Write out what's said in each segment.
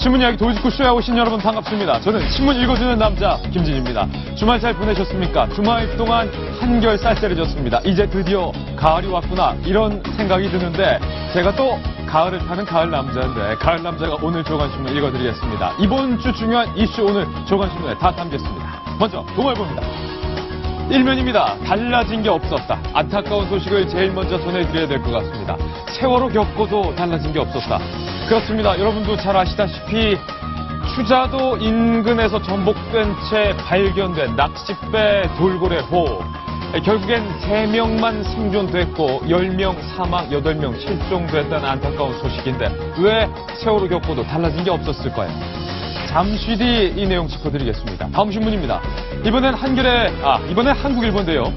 신문 이야기 도지코쇼에 오신 여러분 반갑습니다. 저는 신문 읽어주는 남자 김진입니다. 주말 잘 보내셨습니까? 주말 동안 한결 쌀쌀해졌습니다. 이제 드디어 가을이 왔구나 이런 생각이 드는데 제가 또 가을을 타는 가을 남자인데 가을 남자가 오늘 조간신문 읽어드리겠습니다. 이번 주 중요한 이슈 오늘 조간신문에 다 담겼습니다. 먼저 도말보입니다. 일면입니다. 달라진 게 없었다. 안타까운 소식을 제일 먼저 전해드려야 될 것 같습니다. 세월호 겪고도 달라진 게 없었다. 그렇습니다. 여러분도 잘 아시다시피 추자도 인근에서 전복된 채 발견된 낚싯배 돌고래호. 결국엔 3명만 생존됐고 10명 사망, 8명 실종됐다는 안타까운 소식인데 왜 세월호 겪고도 달라진 게 없었을까요? 잠시 뒤 이 내용 짚어드리겠습니다. 다음 신문입니다. 이번엔 이번엔 한국일보인데요.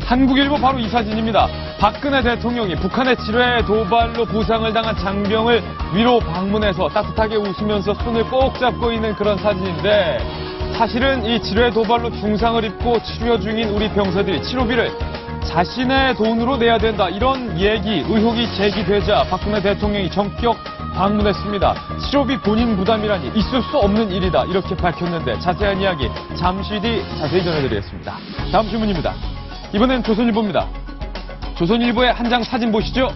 한국일보 바로 이 사진입니다. 박근혜 대통령이 북한의 지뢰 도발로 부상을 당한 장병을 위로 방문해서 따뜻하게 웃으면서 손을 꼭 잡고 있는 그런 사진인데 사실은 이 지뢰 도발로 중상을 입고 치료 중인 우리 병사들이 치료비를 자신의 돈으로 내야 된다. 이런 의혹이 제기되자 박근혜 대통령이 전격 방문했습니다. 치료비 본인 부담이라니 있을 수 없는 일이다. 이렇게 밝혔는데 자세한 이야기 잠시 뒤 자세히 전해드리겠습니다. 다음 신문입니다. 이번엔 조선일보입니다. 조선일보의 한 장 사진 보시죠.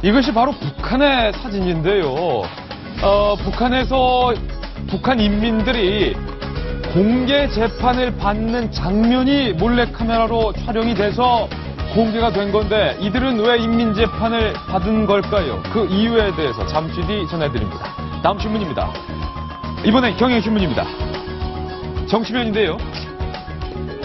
이것이 바로 북한의 사진인데요. 북한에서 북한 인민들이 공개 재판을 받는 장면이 몰래카메라로 촬영이 돼서 공개가 된 건데 이들은 왜 인민재판을 받은 걸까요? 그 이유에 대해서 잠시 뒤 전해드립니다. 다음 신문입니다. 이번엔 경향신문입니다. 정치면인데요.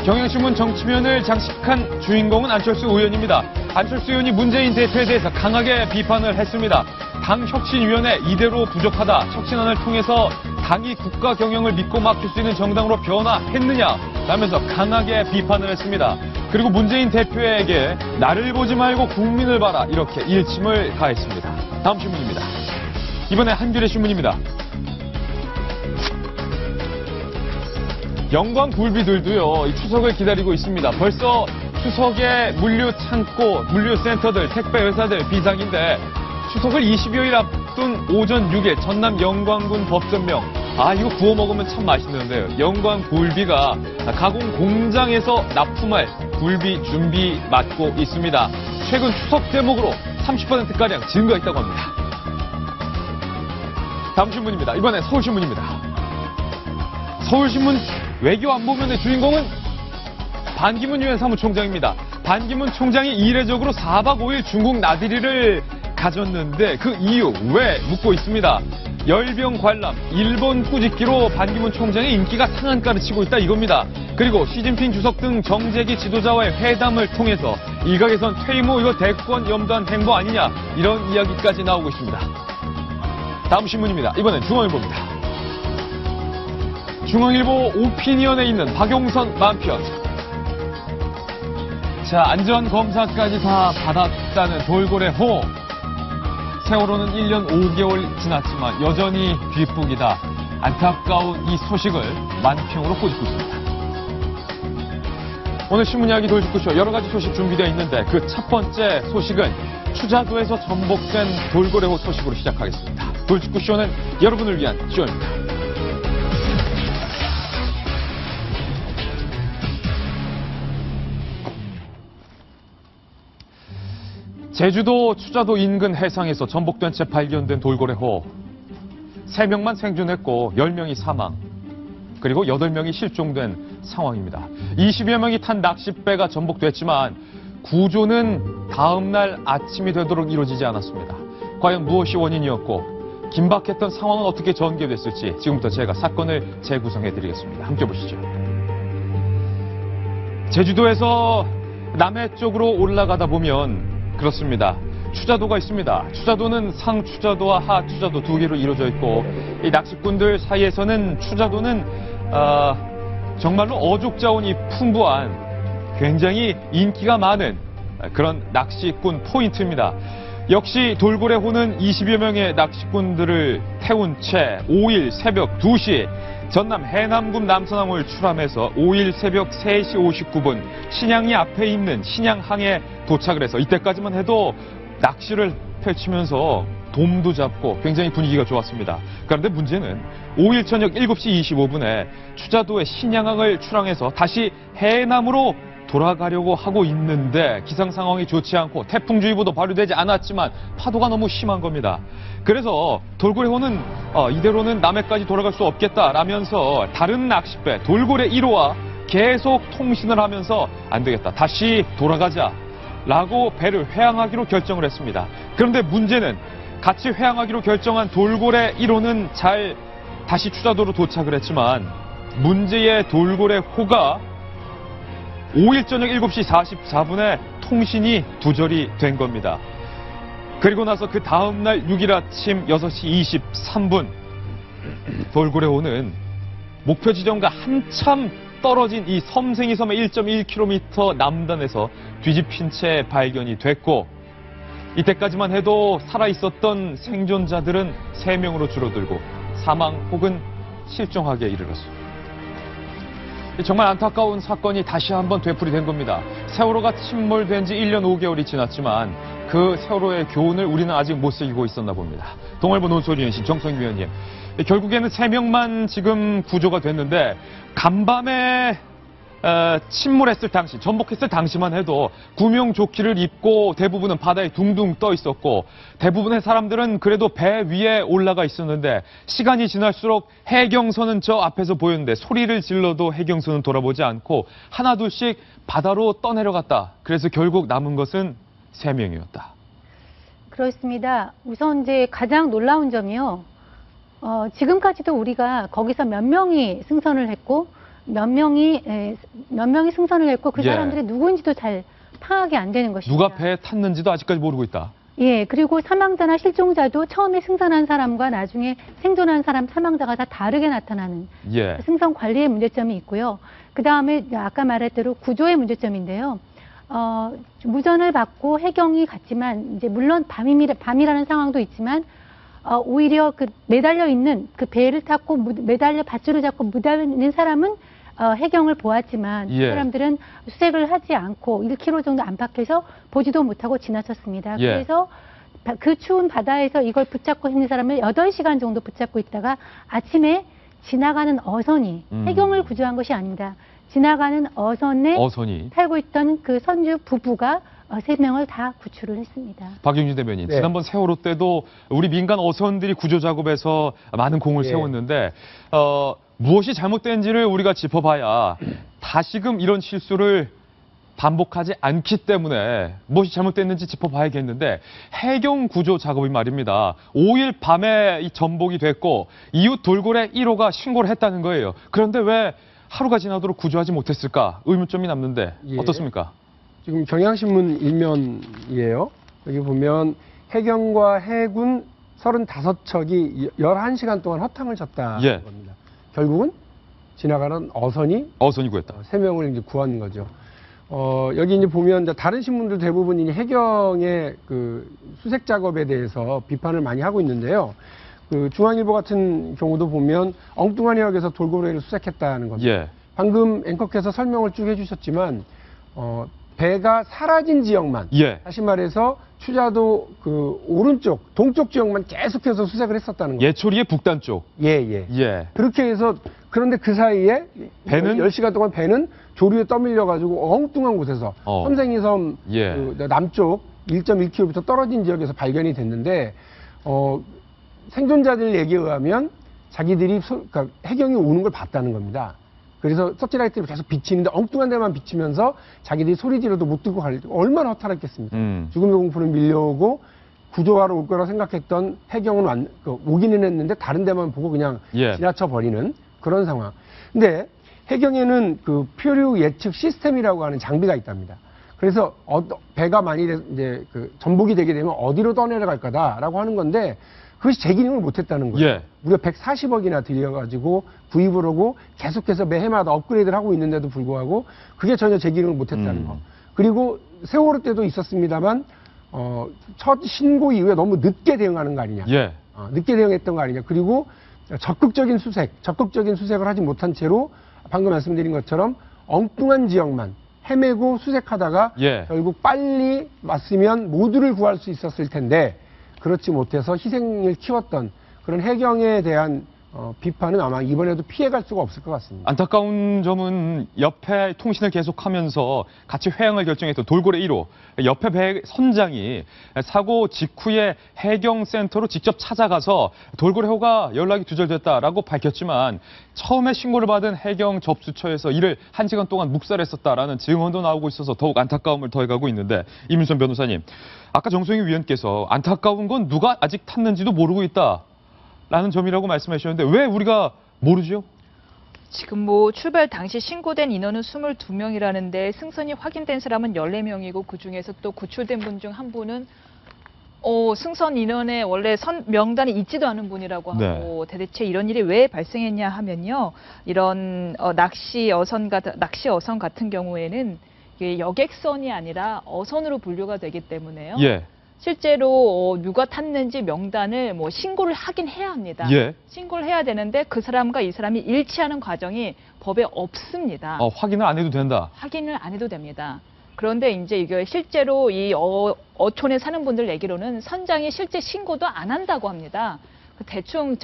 경향신문 정치면을 장식한 주인공은 안철수 의원입니다. 안철수 의원이 문재인 대표에 대해서 강하게 비판을 했습니다. 당 혁신위원회 이대로 부족하다. 혁신안을 통해서 당이 국가 경영을 믿고 맡길 수 있는 정당으로 변화했느냐 라면서 강하게 비판을 했습니다. 그리고 문재인 대표에게 나를 보지 말고 국민을 봐라 이렇게 일침을 가했습니다. 다음 신문입니다. 이번에 한겨레 신문입니다. 영광굴비들도요 이 추석을 기다리고 있습니다. 벌써 추석에 물류창고, 물류센터들, 택배회사들 비상인데 추석을 20여일 앞둔 오전 6일 전남 영광군 법전명. 이거 구워 먹으면 참 맛있는데요. 영광굴비가 가공 공장에서 납품할 굴비 준비 맡고 있습니다. 최근 추석 대목으로 30%가량 증가했다고 합니다. 다음 신문입니다. 이번엔 서울신문입니다. 서울신문 외교안보면의 주인공은 반기문 유엔 사무총장입니다. 반기문 총장이 이례적으로 4박 5일 중국 나들이를 가졌는데 그 이유 왜 묻고 있습니다. 열병 관람, 일본 꾸짖기로 반기문 총장의 인기가 상한가를 치고 있다 이겁니다. 그리고 시진핑 주석 등 정재기 지도자와의 회담을 통해서 일각에선 퇴임 후 이거 대권 염두한 행보 아니냐 이런 이야기까지 나오고 있습니다. 다음 신문입니다. 이번엔 중앙일보입니다. 중앙일보 오피니언에 있는 박용선 만편. 자, 안전검사까지 다 받았다는 돌고래호. 세월호는 1년 5개월 지났지만 여전히 뒷북이다. 안타까운 이 소식을 만평으로 꼬집고 있습니다. 오늘 신문 이야기 돌직구쇼 여러 가지 소식 준비되어 있는데 그 첫 번째 소식은 추자도에서 전복된 돌고래호 소식으로 시작하겠습니다. 돌직구쇼는 여러분을 위한 쇼입니다. 제주도 추자도 인근 해상에서 전복된 채 발견된 돌고래호. 3명만 생존했고 10명이 사망, 그리고 8명이 실종된 상황입니다. 20여 명이 탄 낚싯배가 전복됐지만 구조는 다음 날 아침이 되도록 이루어지지 않았습니다. 과연 무엇이 원인이었고 긴박했던 상황은 어떻게 전개됐을지 지금부터 제가 사건을 재구성해드리겠습니다. 함께 보시죠. 제주도에서 남해 쪽으로 올라가다 보면 그렇습니다. 추자도가 있습니다. 추자도는 상추자도와 하추자도 두 개로 이루어져 있고 이 낚시꾼들 사이에서는 추자도는 정말로 어족 자원이 풍부한 굉장히 인기가 많은 그런 낚시꾼 포인트입니다. 역시 돌고래호는 20여 명의 낚시꾼들을 태운 채 5일 새벽 2시 전남 해남군 남서남을 출함해서 5일 새벽 3시 59분 신양리 앞에 있는 신양항에 도착을 해서 이때까지만 해도 낚시를 펼치면서 봄도 잡고 굉장히 분위기가 좋았습니다. 그런데 문제는 5일 저녁 7시 25분에 추자도의 신양항을 출항해서 다시 해남으로 돌아가려고 하고 있는데 기상 상황이 좋지 않고 태풍주의보도 발효되지 않았지만 파도가 너무 심한 겁니다. 그래서 돌고래호는 이대로는 남해까지 돌아갈 수 없겠다라면서 다른 낚싯배 돌고래 1호와 계속 통신을 하면서 안 되겠다, 다시 돌아가자라고 배를 회항하기로 결정을 했습니다. 그런데 문제는 같이 회항하기로 결정한 돌고래 1호는 잘 다시 추자도로 도착을 했지만 문제의 돌고래호가 5일 저녁 7시 44분에 통신이 두절이 된 겁니다. 그리고 나서 그 다음날 6일 아침 6시 23분 돌고래호는 목표 지점과 한참 떨어진 이 섬생이 섬의 1.1km 남단에서 뒤집힌 채 발견이 됐고 이때까지만 해도 살아있었던 생존자들은 3명으로 줄어들고 사망 혹은 실종하기에 이르렀습니다. 정말 안타까운 사건이 다시 한번 되풀이된 겁니다. 세월호가 침몰된 지 1년 5개월이 지났지만 그 세월호의 교훈을 우리는 아직 못 새기고 있었나 봅니다. 동아일보 논설위원실 정성희 위원님, 결국에는 3명만 지금 구조가 됐는데 간밤에 침몰했을 당시, 전복했을 당시만 해도 구명조끼를 입고 대부분은 바다에 둥둥 떠 있었고 대부분의 사람들은 그래도 배 위에 올라가 있었는데 시간이 지날수록 해경선은 저 앞에서 보였는데 소리를 질러도 해경선은 돌아보지 않고 하나둘씩 바다로 떠내려갔다. 그래서 결국 남은 것은 3명이었다. 그렇습니다. 우선 이제 가장 놀라운 점이요. 지금까지도 우리가 거기서 몇 명이 승선을 했고 몇 명이 승선을 했고 그 사람들이 누구인지도 잘 파악이 안 되는 것입니다. 누가 배에 탔는지도 아직까지 모르고 있다. 예, 그리고 사망자나 실종자도 처음에 승선한 사람과 나중에 생존한 사람 사망자가 다 다르게 나타나는 승선 관리의 문제점이 있고요. 그 다음에 아까 말했대로 구조의 문제점인데요. 무전을 받고 해경이 갔지만 이제 물론 밤이라는 상황도 있지만 오히려 그 매달려 있는 그 배를 탔고 매달려 밧줄을 잡고 매달려 있는 사람은 해경을 보았지만 그 사람들은 수색을 하지 않고 1km 정도 안팎에서 보지도 못하고 지나쳤습니다. 그래서 그 추운 바다에서 이걸 붙잡고 있는 사람을 8시간 정도 붙잡고 있다가 아침에 지나가는 어선이 해경을 구조한 것이 아닙니다. 지나가는 어선에 살고 있던 그 선주 부부가 3명을 다 구출을 했습니다. 박영진 대변인, 지난번 세월호 때도 우리 민간 어선들이 구조 작업에서 많은 공을 세웠는데 무엇이 잘못된지를 우리가 짚어봐야 다시금 이런 실수를 반복하지 않기 때문에 무엇이 잘못됐는지 짚어봐야겠는데 해경 구조 작업이 말입니다. 5일 밤에 이 전복이 됐고 이웃 돌고래 1호가 신고를 했다는 거예요. 그런데 왜 하루가 지나도록 구조하지 못했을까? 의문점이 남는데 어떻습니까? 지금 경향신문 일면이에요. 여기 보면 해경과 해군 35척이 11시간 동안 허탕을 쳤다는 겁니다. 결국은 지나가는 어선이 구했다. 3명을 이제 구한 거죠. 여기 이제 보면 이제 다른 신문들 대부분 해경의 그 수색 작업에 대해서 비판을 많이 하고 있는데요. 그 중앙일보 같은 경우도 보면 엉뚱한 해역에서 돌고래를 수색했다는 겁니다. 방금 앵커께서 설명을 쭉 해주셨지만 배가 사라진 지역만, 다시 말해서 추자도 그 오른쪽, 동쪽 지역만 계속해서 수색을 했었다는 거예요. 예초리의 북단 쪽. 그렇게 해서 그런데 그 사이에 배는 10시간 동안 배는 조류에 떠밀려가지고 엉뚱한 곳에서 섬생이섬 그 남쪽 1.1km 떨어진 지역에서 발견이 됐는데 생존자들 얘기에 의하면 자기들이 그러니까 해경이 오는 걸 봤다는 겁니다. 그래서 서치라이트를 계속 비치는데 엉뚱한 데만 비치면서 자기들이 소리 지르도 못 듣고 갈 얼마나 허탈했겠습니까? 죽음의 공포를 밀려오고 구조하러 올 거라 생각했던 해경은 오기는 했는데 다른 데만 보고 그냥 지나쳐 버리는 그런 상황. 근데 해경에는 그 표류 예측 시스템이라고 하는 장비가 있답니다. 그래서 배가 많이 이제 그 전복이 되게 되면 어디로 떠내려갈 거다라고 하는 건데 그것이 제 기능을 못했다는 거예요. 무려 140억이나 들여가지고 구입을 하고 계속해서 매해마다 업그레이드를 하고 있는데도 불구하고 그게 전혀 제 기능을 못했다는 거. 그리고 세월호 때도 있었습니다만 첫 신고 이후에 너무 늦게 대응하는 거 아니냐. 늦게 대응했던 거 아니냐. 그리고 적극적인 수색을 하지 못한 채로 방금 말씀드린 것처럼 엉뚱한 지역만 헤매고 수색하다가 결국 빨리 왔으면 모두를 구할 수 있었을 텐데 그렇지 못해서 희생을 키웠던 그런 해경에 대한 비판은 아마 이번에도 피해갈 수가 없을 것 같습니다. 안타까운 점은 옆에 통신을 계속하면서 같이 회항을 결정했던 돌고래 1호 옆에 배 선장이 사고 직후에 해경센터로 직접 찾아가서 돌고래호가 연락이 두절됐다라고 밝혔지만 처음에 신고를 받은 해경 접수처에서 이를 1시간 동안 묵살했었다라는 증언도 나오고 있어서 더욱 안타까움을 더해가고 있는데 이민선 변호사님, 아까 정성희 위원께서 안타까운 건 누가 아직 탔는지도 모르고 있다. 라는 점이라고 말씀하셨는데 왜 우리가 모르죠? 지금 뭐 출발 당시 신고된 인원은 22명이라는데 승선이 확인된 사람은 14명이고 그중에서 또 구출된 분 중 한 분은 승선 인원에 원래 명단에 있지도 않은 분이라고 하고 네. 대체 이런 일이 왜 발생했냐 하면요. 이런 낚시 어선 같은 경우에는 이게 여객선이 아니라 어선으로 분류가 되기 때문에요. 예. 실제로 누가 탔는지 명단을 신고를 하긴 해야 합니다. 예. 신고를 해야 되는데 그 사람과 이 사람이 일치하는 과정이 법에 없습니다. 확인을 안 해도 된다? 확인을 안 해도 됩니다. 그런데 이제 이게 실제로 이 어촌에 사는 분들 얘기로는 선장이 실제 신고도 안 한다고 합니다. 대충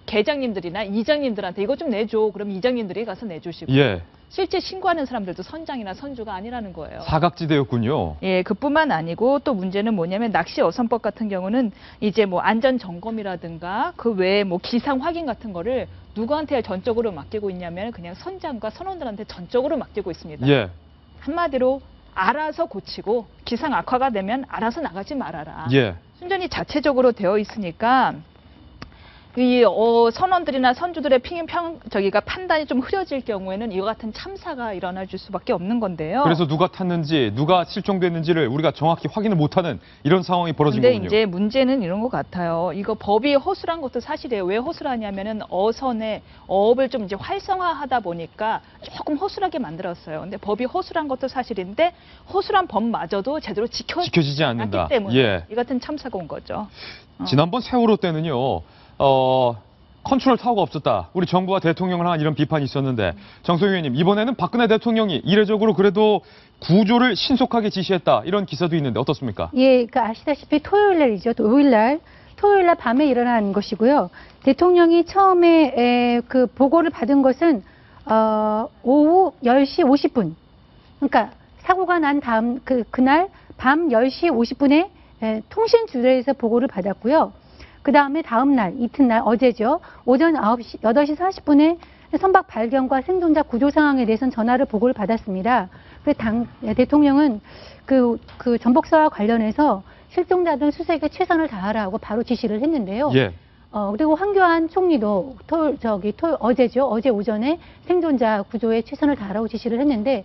계장님들이나 이장님들한테 이거 좀 내줘. 그럼 이장님들이 가서 내주시고. 예. 실제 신고하는 사람들도 선장이나 선주가 아니라는 거예요. 사각지대였군요. 예, 그뿐만 아니고 또 문제는 뭐냐면 낚시 어선법 같은 경우는 이제 안전 점검이라든가 그 외에 기상 확인 같은 거를 누구한테 전적으로 맡기고 있냐면 그냥 선장과 선원들한테 전적으로 맡기고 있습니다. 예. 한마디로 알아서 고치고 기상 악화가 되면 알아서 나가지 말아라. 예. 순전히 자체적으로 되어 있으니까 이 선원들이나 선주들의 판단이 좀 흐려질 경우에는 이와 같은 참사가 일어날 수밖에 없는 건데요. 그래서 누가 탔는지, 누가 실종됐는지를 우리가 정확히 확인을 못하는 이런 상황이 벌어진 거군요. 근데 이제 문제는 이런 것 같아요. 이거 법이 허술한 것도 사실이에요. 왜 허술하냐면은 어선의 어업을 좀 이제 활성화하다 보니까 조금 허술하게 만들었어요. 근데 법이 허술한 것도 사실인데 허술한 법마저도 제대로 지켜지지 않기 때문에 예. 이 같은 참사가 온 거죠. 지난번 세월호 때는요. 컨트롤 타워가 없었다. 우리 정부와 대통령을 향한 이런 비판이 있었는데 정성희 의원님, 이번에는 박근혜 대통령이 이례적으로 그래도 구조를 신속하게 지시했다. 이런 기사도 있는데 어떻습니까? 예, 아시다시피 토요일 날이죠. 토요일 날 밤에 일어난 것이고요. 대통령이 처음에 그 보고를 받은 것은 오후 10시 50분. 그러니까 사고가 난 다음 그날 밤 10시 50분에 통신주례에서 보고를 받았고요. 그 다음에 다음 날, 이튿날, 어제죠. 오전 8시 40분에 선박 발견과 생존자 구조 상황에 대해서는 전화를 보고를 받았습니다. 그래서 대통령은 그 전복사와 관련해서 실종자들 수색에 최선을 다하라고 바로 지시를 했는데요. 예. 그리고 황교안 총리도 어제죠. 어제 오전에 생존자 구조에 최선을 다하라고 지시를 했는데,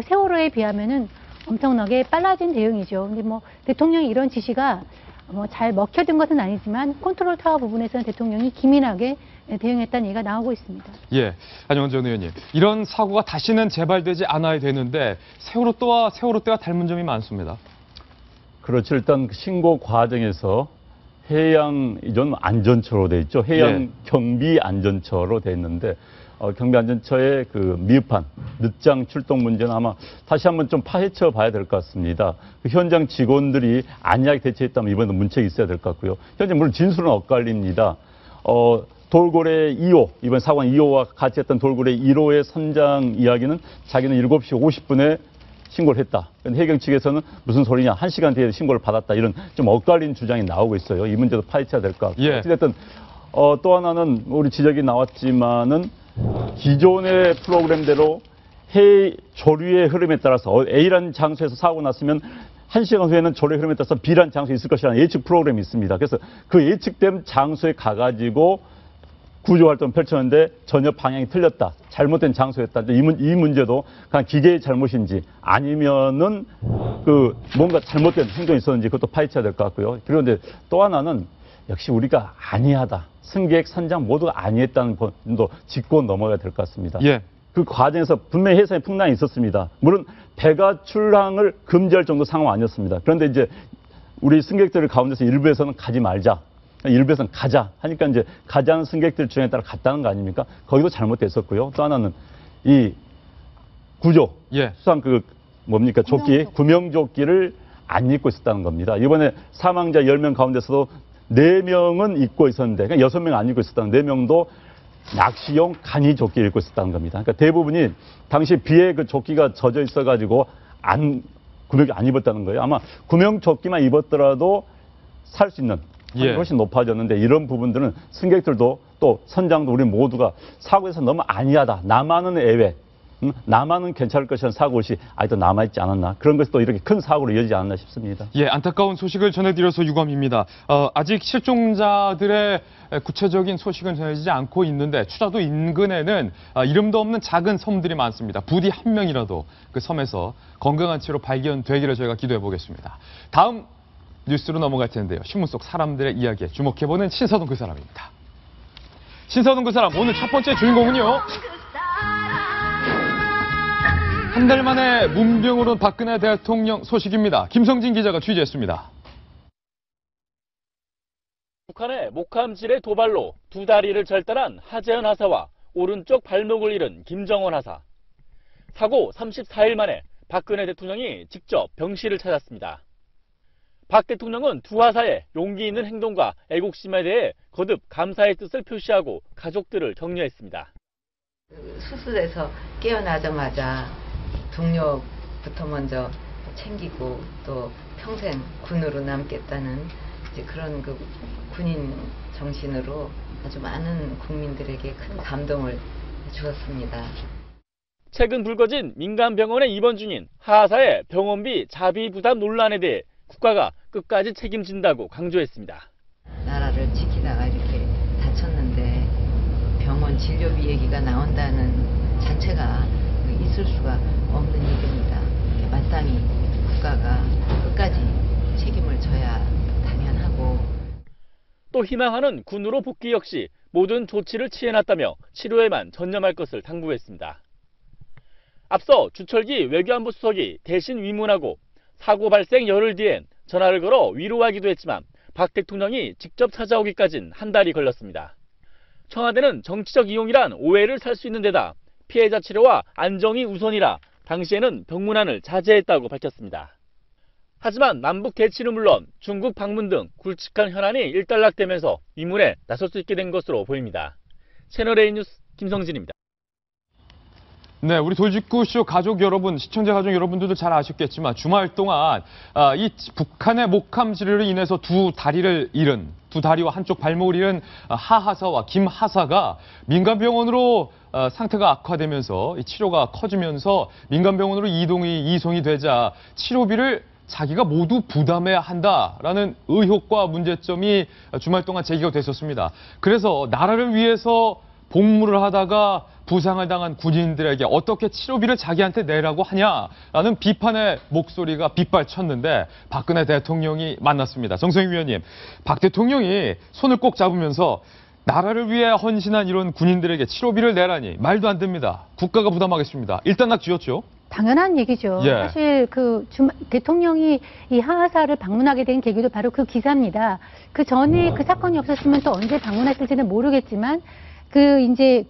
세월호에 비하면은 엄청나게 빨라진 대응이죠. 근데 대통령이 이런 지시가 잘 먹혀든 것은 아니지만 컨트롤 타워 부분에서는 대통령이 기민하게 대응했다는 얘기가 나오고 있습니다. 예, 안영원 전 의원님. 이런 사고가 다시는 재발되지 않아야 되는데 세월호 때와 닮은 점이 많습니다. 그렇죠. 일단 신고 과정에서 해양 이전 안전처로 돼 있죠. 해양 경비 안전처로 돼 있는데 경비안전처의 그 미흡한 늦장 출동 문제는 아마 다시 한번 좀 파헤쳐 봐야 될 것 같습니다. 그 현장 직원들이 안일하게 대처했다면 이번에도 문책이 있어야 될 것 같고요. 현재 물론 진술은 엇갈립니다. 돌고래 2호, 이번 사고는 2호와 같이 했던 돌고래 1호의 선장 이야기는 자기는 7시 50분에 신고를 했다. 해경 측에서는 무슨 소리냐, 1시간 뒤에 신고를 받았다. 이런 좀 엇갈린 주장이 나오고 있어요. 이 문제도 파헤쳐야 될 것 같고. 예. 어쨌든 또 하나는 우리 지적이 나왔지만은 기존의 프로그램대로 조류의 흐름에 따라서 A라는 장소에서 사고 났으면 1시간 후에는 조류의 흐름에 따라서 B라는 장소에 있을 것이라는 예측 프로그램이 있습니다. 그래서 그 예측된 장소에 가가지고 구조활동을 펼쳤는데 전혀 방향이 틀렸다. 잘못된 장소였다. 이 문제도 그냥 기계의 잘못인지 아니면은 뭔가 잘못된 행동이 있었는지 그것도 파헤쳐야 될 것 같고요. 그런데 또 하나는 역시 우리가 안이하다. 승객, 선장 모두가 안이했다는 점도 짚고 넘어가야 될 것 같습니다. 예. 그 과정에서 분명히 해상에 풍랑이 있었습니다. 물론 배가 출항을 금지할 정도 상황은 아니었습니다. 그런데 이제 우리 승객들 가운데서 일부에서는 가지 말자. 일부에서는 가자 하니까 이제 가자는 승객들 주장에 따라 갔다는 거 아닙니까? 거기도 잘못됐었고요. 또 하나는 이 구조, 수상 조끼, 구명조끼를 안 입고 있었다는 겁니다. 이번에 사망자 10명 가운데서도 4명은 입고 있었는데, 그러니까 6명 안 입고 있었다는 4명도 낚시용 간이 조끼를 입고 있었다는 겁니다. 그러니까 대부분이 당시 비에 그 조끼가 젖어 있어가지고 구명이 안 입었다는 거예요. 아마 구명 조끼만 입었더라도 살 수 있는 확률이 훨씬 높아졌는데, 이런 부분들은 승객들도 또 선장도 우리 모두가 사고에서 너무 안이하다. 나만은 예외. 나만은 괜찮을 것이라는 사고시 아직도 남아있지 않았나. 그런 것이 또 이렇게 큰 사고로 이어지지 않았나 싶습니다. 예, 안타까운 소식을 전해드려서 유감입니다. 아직 실종자들의 구체적인 소식은 전해지지 않고 있는데, 추자도 인근에는 이름도 없는 작은 섬들이 많습니다. 부디 한 명이라도 그 섬에서 건강한 채로 발견되기를 저희가 기도해 보겠습니다. 다음 뉴스로 넘어갈 텐데요. 신문 속 사람들의 이야기에 주목해보는 신서동 그 사람입니다. 신서동 그 사람, 오늘 첫 번째 주인공은요. 한 달 만에 문병으로 온 박근혜 대통령 소식입니다. 김성진 기자가 취재했습니다. 북한의 목함질의 도발로 두 다리를 절단한 하재헌 하사와 오른쪽 발목을 잃은 김정원 하사. 사고 34일 만에 박근혜 대통령이 직접 병실을 찾았습니다. 박 대통령은 두 하사의 용기 있는 행동과 애국심에 대해 거듭 감사의 뜻을 표시하고 가족들을 격려했습니다. 수술에서 깨어나자마자 동료부터 먼저 챙기고 또 평생 군으로 남겠다는 이제 그런 그 군인 정신으로 아주 많은 국민들에게 큰 감동을 주었습니다. 최근 불거진 민간병원에 입원 중인 하사의 병원비 자비 부담 논란에 대해 국가가 끝까지 책임진다고 강조했습니다. 나라를 지키다가 이렇게 다쳤는데 병원 진료비 얘기가 나온다는 자체가 있을 수가 없는 일입니다. 마땅히 국가가 끝까지 책임을 져야 당연하고, 또 희망하는 군으로 복귀 역시 모든 조치를 취해놨다며 치료에만 전념할 것을 당부했습니다. 앞서 주철기 외교안보 수석이 대신 위문하고 사고 발생 열흘 뒤엔 전화를 걸어 위로하기도 했지만 박 대통령이 직접 찾아오기까진 한 달이 걸렸습니다. 청와대는 정치적 이용이란 오해를 살 수 있는 데다 피해자 치료와 안정이 우선이라 당시에는 병문안을 자제했다고 밝혔습니다. 하지만 남북 대치는 물론 중국 방문 등 굵직한 현안이 일단락되면서 위문에 나설 수 있게 된 것으로 보입니다. 채널A 뉴스 김성진입니다. 네, 우리 돌직구쇼 가족 여러분, 시청자 가족 여러분들도 잘 아셨겠지만 주말 동안 이 북한의 목함질로 인해서 두 다리와 한쪽 발목을 잃은 하하사와 김하사가 민간병원으로 상태가 악화되면서 치료가 커지면서 민간병원으로 이송이 되자 치료비를 자기가 모두 부담해야 한다라는 의혹과 문제점이 주말 동안 제기가 됐었습니다. 그래서 나라를 위해서 복무를 하다가 부상을 당한 군인들에게 어떻게 치료비를 자기한테 내라고 하냐라는 비판의 목소리가 빗발쳤는데 박근혜 대통령이 만났습니다. 정성희 위원님, 박 대통령이 손을 꼭 잡으면서 나라를 위해 헌신한 이런 군인들에게 치료비를 내라니 말도 안 됩니다. 국가가 부담하겠습니다. 일단락 지었죠. 당연한 얘기죠. 예. 사실 대통령이 이 하하사를 방문하게 된 계기도 바로 그 기사입니다. 그 전에 그 사건이 없었으면 또 언제 방문했을지는 모르겠지만 이제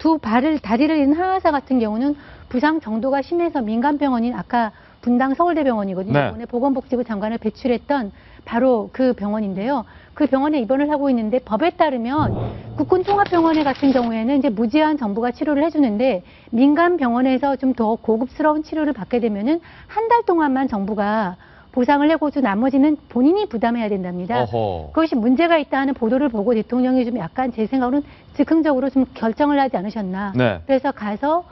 다리를 잃은 하하사 같은 경우는 부상 정도가 심해서 민간병원인 아까 분당 서울대병원이거든요. 네. 이번에 보건복지부 장관을 배출했던 바로 그 병원인데요. 그 병원에 입원을 하고 있는데 법에 따르면 국군통합병원에 같은 경우에는 이제 무제한 정부가 치료를 해주는데 민간 병원에서 좀 더 고급스러운 치료를 받게 되면은 한 달 동안만 정부가 보상을 해고도 나머지는 본인이 부담해야 된답니다. 어허. 그것이 문제가 있다 하는 보도를 보고 대통령이 좀 약간 제 생각으로는 즉흥적으로 좀 결정을 하지 않으셨나. 네. 그래서 가서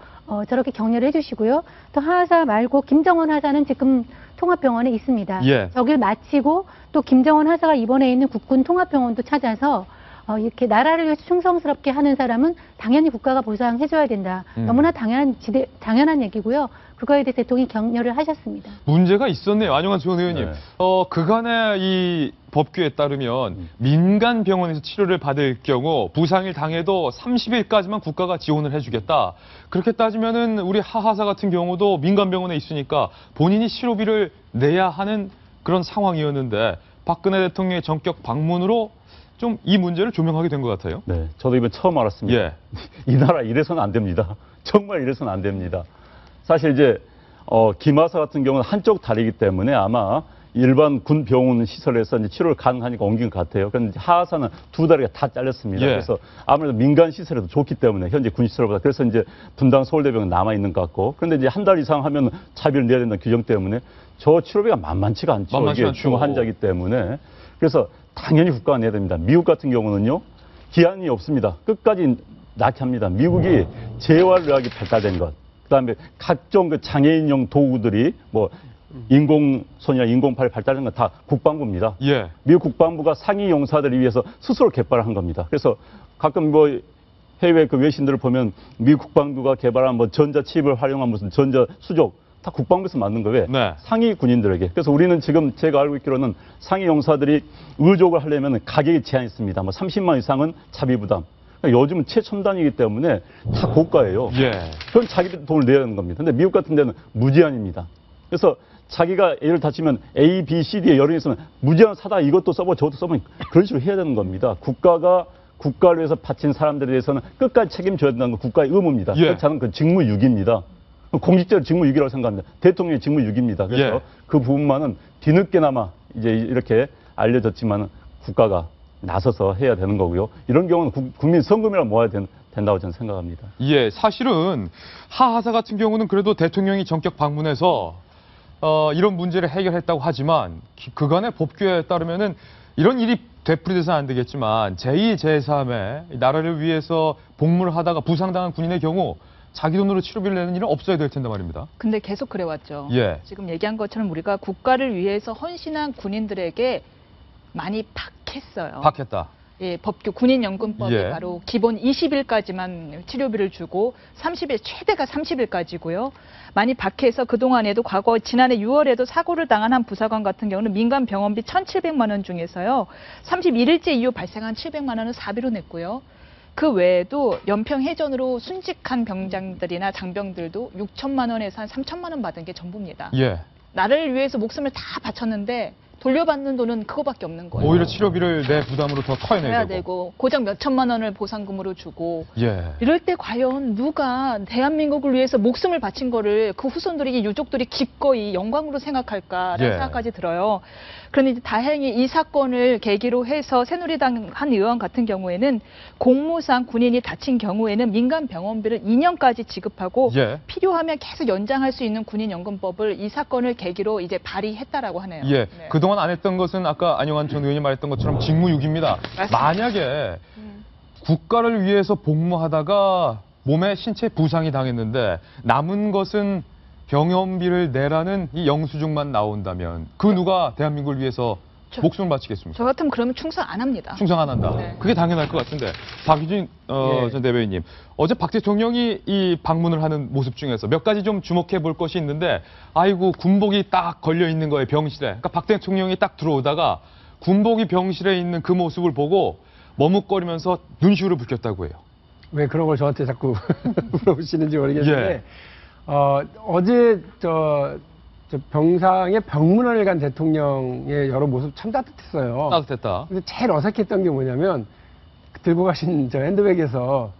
저렇게 격려를 해주시고요. 또 하사 말고 김정원 하사는 지금 통합병원에 있습니다. 예. 저길 마치고 또 김정원 하사가 입원해 있는 국군 통합병원도 찾아서 이렇게 나라를 위해서 충성스럽게 하는 사람은 당연히 국가가 보상해줘야 된다. 너무나 당연한 얘기고요. 그거에 대해서 대통령이 격려를 하셨습니다. 문제가 있었네요. 안녕한 전 의원님. 네. 그간의 이 법규에 따르면 민간 병원에서 치료를 받을 경우 부상을 당해도 30일까지만 국가가 지원을 해주겠다. 그렇게 따지면은 우리 하하사 같은 경우도 민간 병원에 있으니까 본인이 치료비를 내야 하는 그런 상황이었는데 박근혜 대통령의 전격 방문으로 좀 이 문제를 조명하게 된 것 같아요. 네, 저도 이번 처음 알았습니다. 예. 이 나라 이래서는 안 됩니다. 정말 이래서는 안 됩니다. 사실 이제 김하사 같은 경우는 한쪽 다리이기 때문에 아마 일반 군 병원 시설에서 이제 치료를 가능하니까 옮긴 것 같아요. 그런데 하하사는 2다리가 다 잘렸습니다. 예. 그래서 아무래도 민간 시설에도 좋기 때문에 현재 군 시설보다 그래서 이제 분당 서울대병원 남아 있는 것 같고 그런데 이제 한 달 이상 하면 차비를 내야 된다는 규정 때문에 저 치료비가 만만치가 않죠. 이게 중환자이기 환자이기 때문에 그래서 당연히 국가가 내야 됩니다. 미국 같은 경우는요 기한이 없습니다. 끝까지 낳게 합니다. 미국이 재활의학이 발달된 것, 그다음에 각종 그 장애인용 도구들이 뭐 인공손이나 인공팔이 발달된 건 다 국방부입니다. 예. 미국 국방부가 상위 용사들을 위해서 스스로 개발을 한 겁니다. 그래서 가끔 뭐 해외 그 외신들을 보면 미국 국방부가 개발한 뭐 전자칩을 활용한 무슨 전자 수족 다 국방부에서 만든 거예요. 네. 상위 군인들에게. 그래서 우리는 지금 제가 알고 있기로는 상위 용사들이 의족을 하려면 가격이 제한이 있습니다. 뭐 30만 이상은 차비 부담. 그러니까 요즘은 최첨단이기 때문에 다 고가예요. 예. 그건 자기들 돈을 내야 하는 겁니다. 근데 미국 같은 데는 무제한입니다. 그래서 자기가 애를 다치면 A, B, C, D에 여론이 있으면 무제한 사다 이것도 써보 저것도 써보 그런 식으로 해야 되는 겁니다. 국가가 국가를 위해서 바친 사람들에 대해서는 끝까지 책임져야 된다는 건 국가의 의무입니다. 예. 그렇지 않으면 그 직무유기입니다. 공직자로 직무유기라고 생각합니다. 대통령의 직무유기입니다. 그래서 예. 그 부분만은 뒤늦게나마 이제 이렇게 알려졌지만 국가가 나서서 해야 되는 거고요. 이런 경우는 국민 성금이라 모아야 된다고 저는 생각합니다. 예, 사실은 하하사 같은 경우는 그래도 대통령이 전격 방문해서 이런 문제를 해결했다고 하지만 그간의 법규에 따르면은 이런 일이 되풀이돼서는 안 되겠지만 제2, 제3의 나라를 위해서 복무를 하다가 부상당한 군인의 경우 자기 돈으로 치료비를 내는 일은 없어야 될 텐데 말입니다. 근데 계속 그래왔죠. 예. 지금 얘기한 것처럼 우리가 국가를 위해서 헌신한 군인들에게 많이 박했어요. 박했다. 예, 법규 군인연금법이 예. 바로 기본 20일까지만 치료비를 주고 30일 최대가 30일까지고요. 많이 박해서 그동안에도 과거 지난해 6월에도 사고를 당한 한 부사관 같은 경우는 민간 병원비 1,700만 원 중에서요. 31일째 이후 발생한 700만 원은 사비로 냈고요. 그 외에도 연평 해전으로 순직한 병장들이나 장병들도 6천만 원에서 한 3천만 원 받은 게 전부입니다. 예. 나를 위해서 목숨을 다 바쳤는데 돌려받는 돈은 그거밖에 없는 거예요. 오히려 치료비를 내 부담으로 더 해야 커야 되고 고작 몇 천만 원을 보상금으로 주고 예. 이럴 때 과연 누가 대한민국을 위해서 목숨을 바친 거를 그 후손들이 유족들이 기꺼이 영광으로 생각할까라는 예. 생각까지 들어요. 그런데 이제 다행히 이 사건을 계기로 해서 새누리당 한 의원 같은 경우에는 공무상 군인이 다친 경우에는 민간 병원비를 2년까지 지급하고 예. 필요하면 계속 연장할 수 있는 군인연금법을 이 사건을 계기로 이제 발의했다라고 하네요. 예. 네. 그동안 안 했던 것은 아까 안영환 전 의원이 말했던 것처럼 직무유기입니다. 맞습니다. 만약에 국가를 위해서 복무하다가 몸에 신체 부상이 당했는데 남은 것은 병원비를 내라는 이 영수증만 나온다면 그 누가 대한민국을 위해서 목숨을 바치겠습니까? 저 같으면 그러면 충성 안 합니다. 충성 안 한다. 네. 그게 당연할 것 같은데 박유진 예. 전 대변인님 어제 박 대통령이 이 방문을 하는 모습 중에서 몇 가지 좀 주목해 볼 것이 있는데 아이고 군복이 딱 걸려 있는 거예요 병실에. 그러니까 박 대통령이 딱 들어오다가 군복이 병실에 있는 그 모습을 보고 머뭇거리면서 눈시울을 붉혔다고 해요. 왜 그런 걸 저한테 자꾸 물어보시는지 모르겠는데 예. 어제 저 병상에 병문안을 간 대통령의 여러 모습 참 따뜻했어요. 따뜻했다. 근데 제일 어색했던 게 뭐냐면 들고 가신 저 핸드백에서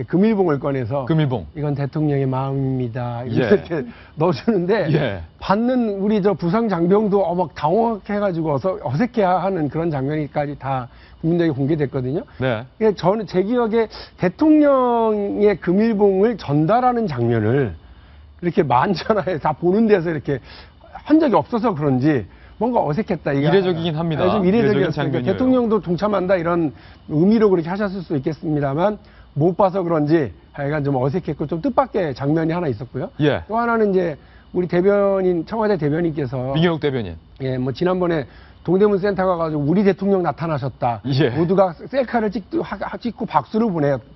금일봉을 꺼내서 금일봉. 이건 대통령의 마음입니다. 예. 이렇게 넣어주는데 예. 받는 우리 저 부상 장병도 막 당황해가지고 어색해하는 그런 장면이까지 다 국민들에게 공개됐거든요. 네. 저는 제 기억에 대통령의 금일봉을 전달하는 장면을 이렇게 만전하에 다 보는 데서 이렇게 한 적이 없어서 그런지 뭔가 어색했다. 이게 이례적이긴 합니다. 좀 이례적인 이례적이었으니까 장면이에요. 대통령도 동참한다 이런 의미로 그렇게 하셨을 수 있겠습니다만 못 봐서 그런지 하여간 좀 어색했고 좀 뜻밖의 장면이 하나 있었고요. 예. 또 하나는 이제 우리 대변인 청와대 대변인께서 민경욱 대변인. 예, 뭐 지난번에 동대문 센터 가가지고 우리 대통령 나타나셨다. 예. 모두가 셀카를 찍고 박수를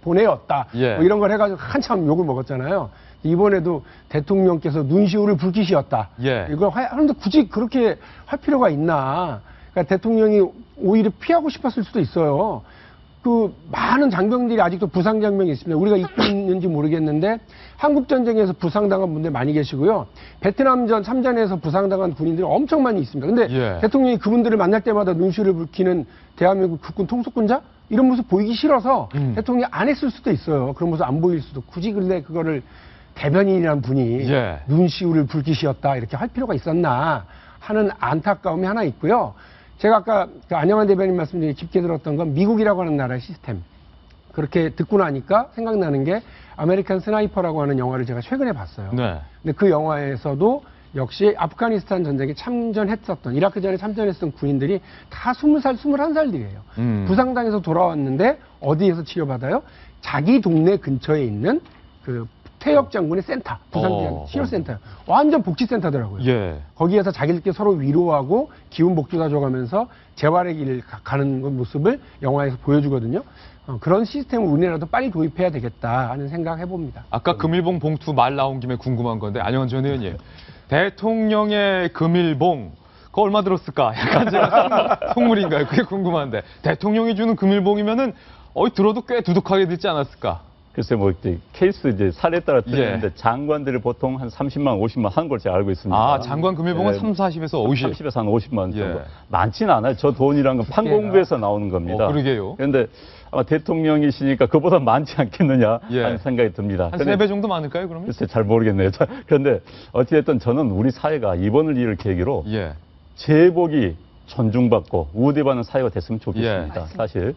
보내었다. 예. 뭐 이런 걸 해가지고 한참 욕을 먹었잖아요. 이번에도 대통령께서 눈시울을 붉히셨다. 예. 이걸 하는데 굳이 그렇게 할 필요가 있나. 그러니까 대통령이 오히려 피하고 싶었을 수도 있어요. 그 많은 장병들이 아직도 부상 장병이 있습니다. 우리가 잊고 있는지 모르겠는데 한국전쟁에서 부상당한 분들 많이 계시고요. 베트남전 3전에서 부상당한 군인들이 엄청 많이 있습니다. 근데 예. 대통령이 그분들을 만날 때마다 눈시울을 붉히는 대한민국 국군 통수권자? 이런 모습 보이기 싫어서 대통령이 안 했을 수도 있어요. 그런 모습 안 보일 수도. 굳이 근데 그거를 대변인이란 분이 예. 눈시울을 붉히시었다 이렇게 할 필요가 있었나 하는 안타까움이 하나 있고요. 제가 아까 그 안영환 대변인 말씀 중에 깊게 들었던 건 미국이라고 하는 나라의 시스템. 그렇게 듣고 나니까 생각나는 게 아메리칸 스나이퍼라고 하는 영화를 제가 최근에 봤어요. 네. 근데 그 영화에서도 역시 아프가니스탄 전쟁에 참전했었던, 이라크전에 참전했던 군인들이 다 20살, 21살들이에요. 부상당해서 돌아왔는데 어디에서 치료받아요? 자기 동네 근처에 있는 그 퇴역 장군의 센터, 부상 치료센터요. 완전 복지센터더라고요. 예. 거기에서 자기들끼리 서로 위로하고 기운 복주다 줘가면서 재활의 길을 가는 모습을 영화에서 보여주거든요. 그런 시스템을 우리나라도 빨리 도입해야 되겠다 하는 생각 해봅니다. 아까 금일봉 봉투 말 나온 김에 궁금한 건데, 안영환 전 의원님. 대통령의 금일봉, 그거 얼마 들었을까? 약간 제가 속물인가요? 그게 궁금한데. 대통령이 주는 금일봉이면은, 들어도 꽤 두둑하게 듣지 않았을까? 글쎄, 케이스 이제 사례에 따라 틀리는데 장관들이 보통 한 30만, 50만 하는 걸 제가 알고 있습니다. 아, 장관 금일봉은 40에서 50. 30에서 한 50만 정도. 많지는 않아요. 저 돈이란 건 판공부에서 나오는 겁니다. 그러게요. 그런데 아마 대통령이시니까 그보다 많지 않겠느냐 하는 생각이 듭니다. 한 3배 정도 많을까요, 그러면? 글쎄, 잘 모르겠네요. 그런데 어찌됐든 저는 우리 사회가 이번을 일을 계기로 제복이 존중받고 우대받는 사회가 됐으면 좋겠습니다. 사실.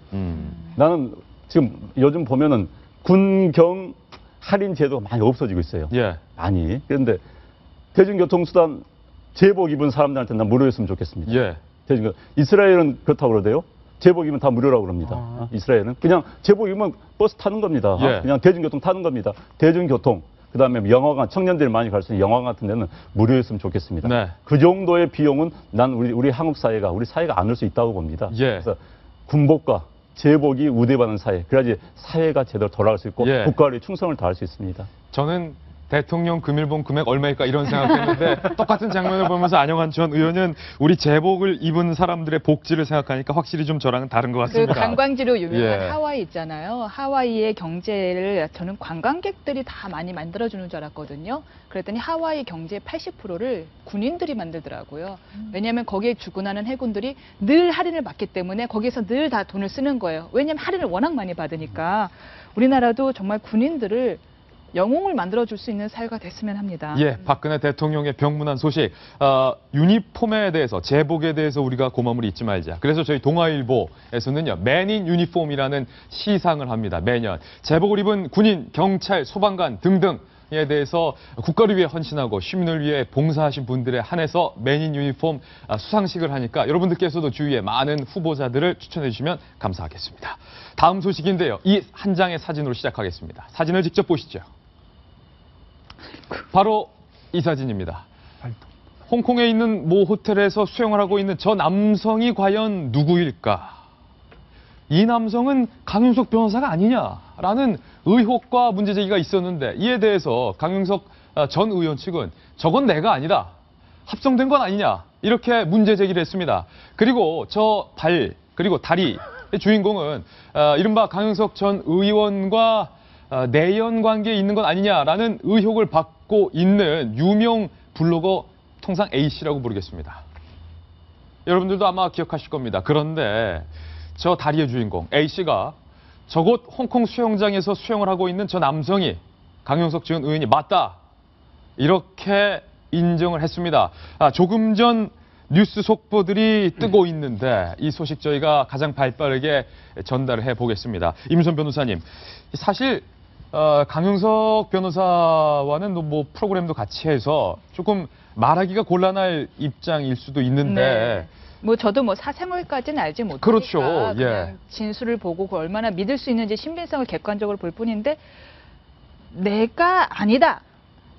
나는 지금 요즘 보면은 군경 할인 제도가 많이 없어지고 있어요. 많이. 그런데 대중교통수단 제복 입은 사람들한테 난 무료였으면 좋겠습니다. 이스라엘은 그렇다고 그러대요. 제복 입으면 다 무료라고 그럽니다. 이스라엘은. 그냥 제복 입으면 버스 타는 겁니다. 그냥 대중교통 타는 겁니다. 대중교통. 그 다음에 영화관, 청년들이 많이 갈 수 있는 영화관 같은 데는 무료였으면 좋겠습니다. 그 정도의 비용은 난 우리 한국 사회가, 우리 사회가 안을 수 있다고 봅니다. 그래서 군복과 제복이 우대받는 사회, 그래야지 사회가 제대로 돌아갈 수 있고 국가를 충성을 다할 수 있습니다. 저는 대통령 금일봉 금액 얼마일까 이런 생각했는데 똑같은 장면을 보면서 안영환 전 의원은 우리 제복을 입은 사람들의 복지를 생각하니까 확실히 좀 저랑은 다른 것 같습니다. 그 관광지로 유명한 하와이 있잖아요. 하와이의 경제를 저는 관광객들이 다 많이 만들어주는 줄 알았거든요. 그랬더니 하와이 경제의 80%를 군인들이 만들더라고요. 왜냐하면 거기에 주둔하는 해군들이 늘 할인을 받기 때문에 거기에서 늘 다 돈을 쓰는 거예요. 왜냐하면 할인을 워낙 많이 받으니까. 우리나라도 정말 군인들을 영웅을 만들어줄 수 있는 사회가 됐으면 합니다. 박근혜 대통령의 병문안 소식, 유니폼에 대해서, 제복에 대해서 우리가 고마움을 잊지 말자. 그래서 저희 동아일보에서는요, 맨인 유니폼이라는 시상을 합니다. 매년. 제복을 입은 군인, 경찰, 소방관 등등에 대해서 국가를 위해 헌신하고 시민을 위해 봉사하신 분들에 한해서 맨인 유니폼 수상식을 하니까 여러분들께서도 주위에 많은 후보자들을 추천해 주시면 감사하겠습니다. 다음 소식인데요. 이 한 장의 사진으로 시작하겠습니다. 사진을 직접 보시죠. 바로 이 사진입니다. 홍콩에 있는 모 호텔에서 수영을 하고 있는 저 남성이 과연 누구일까? 이 남성은 강윤석 변호사가 아니냐라는 의혹과 문제 제기가 있었는데, 이에 대해서 강윤석 전 의원 측은 저건 내가 아니다, 합성된 건 아니냐, 이렇게 문제 제기를 했습니다. 그리고 저 발, 그리고 다리의 주인공은 이른바 강윤석 전 의원과 내연 관계에 있는 건 아니냐라는 의혹을 받고 있는 유명 블로거, 통상 A씨라고 부르겠습니다. 여러분들도 아마 기억하실 겁니다. 그런데 저 다리의 주인공 A씨가 저곳 홍콩 수영장에서 수영을 하고 있는 저 남성이 강윤석 전 의원이 맞다, 이렇게 인정을 했습니다. 조금 전 뉴스 속보들이 뜨고 있는데 이 소식 저희가 가장 발빠르게 전달을 해보겠습니다. 임선 변호사님, 사실 강윤석 변호사와는 뭐 프로그램도 같이 해서 조금 말하기가 곤란할 입장일 수도 있는데, 저도 사생활까지는 알지 못하니까 그렇죠. 그냥 진술을 보고 그 얼마나 믿을 수 있는지 신빙성을 객관적으로 볼 뿐인데, 내가 아니다,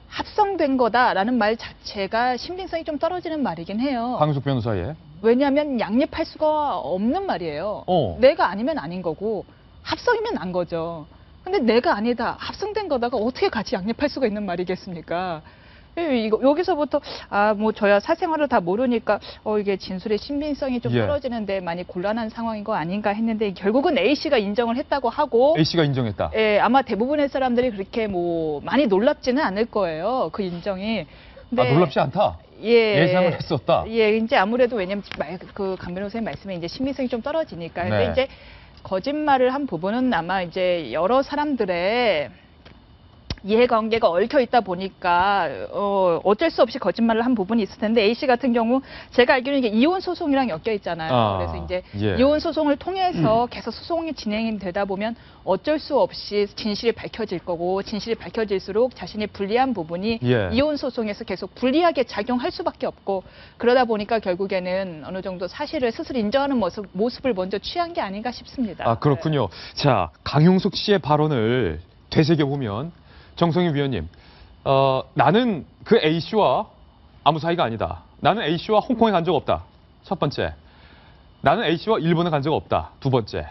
합성된 거다라는 말 자체가 신빙성이 좀 떨어지는 말이긴 해요. 강윤석 변호사의. 왜냐하면 양립할 수가 없는 말이에요. 내가 아니면 아닌 거고 합성이면 안 거죠. 근데 내가 아니다, 합성된 거다가 어떻게 같이 양립할 수가 있는 말이겠습니까? 여기서부터 저야 사생활을 다 모르니까 이게 진술의 신빙성이 좀 떨어지는데 많이 곤란한 상황인 거 아닌가 했는데, 결국은 A씨가 인정을 했다고 하고, A씨가 인정했다. 아마 대부분의 사람들이 그렇게 많이 놀랍지는 않을 거예요, 그 인정이. 근데 놀랍지 않다. 예상을 했었다. 이제 아무래도 왜냐면 그 강 변호사님 말씀에 이제 신빙성이 좀 떨어지니까. 근데 이제 거짓말을 한 부분은 아마 이제 여러 사람들의 이해관계가 얽혀 있다 보니까 어쩔 수 없이 거짓말을 한 부분이 있을 텐데 A 씨 같은 경우 제가 알기로는 이게 이혼 소송이랑 엮여 있잖아요. 그래서 이제 이혼 소송을 통해서 계속 소송이 진행이 되다 보면 어쩔 수 없이 진실이 밝혀질 거고 진실이 밝혀질수록 자신이 불리한 부분이 이혼 소송에서 계속 불리하게 작용할 수밖에 없고 그러다 보니까 결국에는 어느 정도 사실을 스스로 인정하는 모습을 먼저 취한 게 아닌가 싶습니다. 아, 그렇군요. 자, 강용석 씨의 발언을 되새겨보면 정성희 위원님, 나는 그 A씨와 아무 사이가 아니다. 나는 A씨와 홍콩에 간 적 없다. 첫 번째. 나는 A씨와 일본에 간 적 없다. 두 번째.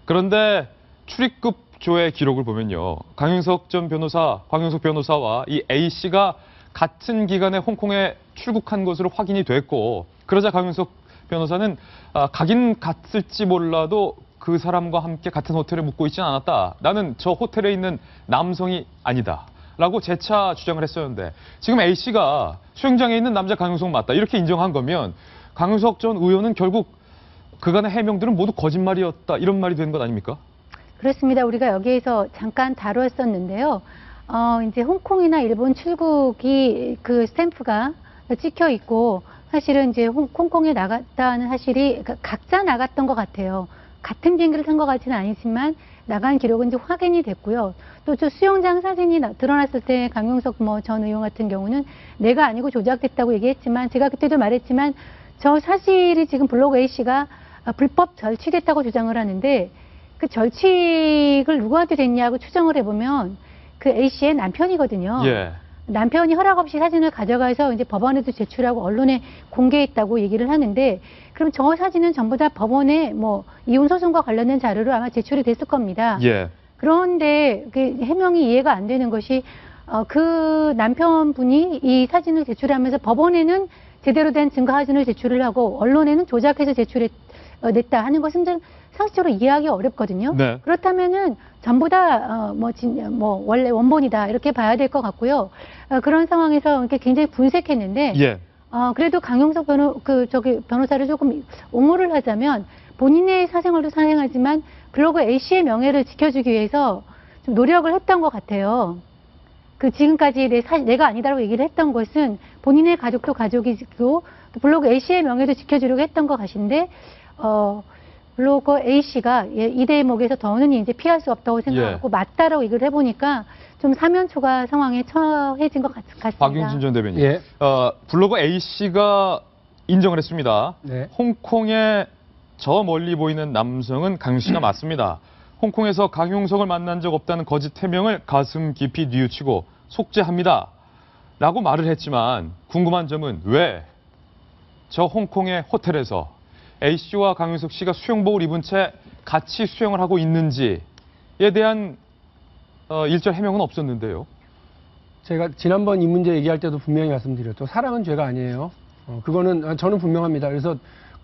그런데 출입국 조의 기록을 보면요. 강용석 변호사와 이 A씨가 같은 기간에 홍콩에 출국한 것으로 확인이 됐고 그러자 강용석 변호사는 가긴 갔을지 몰라도 그 사람과 함께 같은 호텔에 묵고 있지는 않았다. 나는 저 호텔에 있는 남성이 아니다. 라고 재차 주장을 했었는데 지금 A씨가 수영장에 있는 남자 강용석 맞다. 이렇게 인정한 거면 강용석 전 의원은 결국 그간의 해명들은 모두 거짓말이었다. 이런 말이 되는 것 아닙니까? 그렇습니다. 우리가 여기에서 잠깐 다뤘었는데요. 이제 홍콩이나 일본 출국이 그 스탬프가 찍혀 있고 사실은 이제 홍콩에 나갔다는 사실이 각자 나갔던 것 같아요. 같은 비행기를 탄 것 같지는 아니지만 나간 기록은 이제 확인이 됐고요. 또 저 수영장 사진이 드러났을 때 강용석 전 의원 같은 경우는 내가 아니고 조작됐다고 얘기했지만 제가 그때도 말했지만 저 사실이 지금 블로그 A씨가 불법 절취됐다고 주장을 하는데 그 절취를 누구한테 됐냐고 추정을 해보면 그 A씨의 남편이거든요. 남편이 허락 없이 사진을 가져가서 이제 법원에도 제출하고 언론에 공개했다고 얘기를 하는데 그럼 저 사진은 전부 다 법원에 이혼 소송과 관련된 자료로 아마 제출이 됐을 겁니다. 그런데 그 해명이 이해가 안 되는 것이 그 남편분이 이 사진을 제출하면서 법원에는 제대로 된 증거 사진을 제출을 하고 언론에는 조작해서 냈다 하는 것은 좀 상식적으로 이해하기 어렵거든요. 그렇다면은 전부 다 원래 원본이다 이렇게 봐야 될 것 같고요. 그런 상황에서 이렇게 굉장히 분색했는데 그래도 강용석 변호사를 조금 옹호를 하자면 본인의 사생활도 사생하지만 블로그 A씨의 명예를 지켜주기 위해서 좀 노력을 했던 것 같아요. 그 지금까지 내가 아니다라고 얘기를 했던 것은 본인의 가족도 가족이고 또 블로그 A씨의 명예도 지켜주려고 했던 것 같은데 블로거 A씨가 이 대목에서 더는 이제 피할 수 없다고 생각하고 맞다라고 얘기를 해보니까 좀 사면초가 상황에 처해진 것 같습니다. 박용진 전 대변인. 블로거 A씨가 인정을 했습니다. 홍콩에 저 멀리 보이는 남성은 강용석 씨가 맞습니다. 홍콩에서 강용석을 만난 적 없다는 거짓 해명을 가슴 깊이 뉘우치고 속죄합니다. 라고 말을 했지만 궁금한 점은 왜 저 홍콩의 호텔에서 A씨와 강용석 씨가 수영복을 입은 채 같이 수영을 하고 있는지에 대한 일절 해명은 없었는데요. 제가 지난번 이 문제 얘기할 때도 분명히 말씀드렸죠. 사랑은 죄가 아니에요. 그거는 저는 분명합니다. 그래서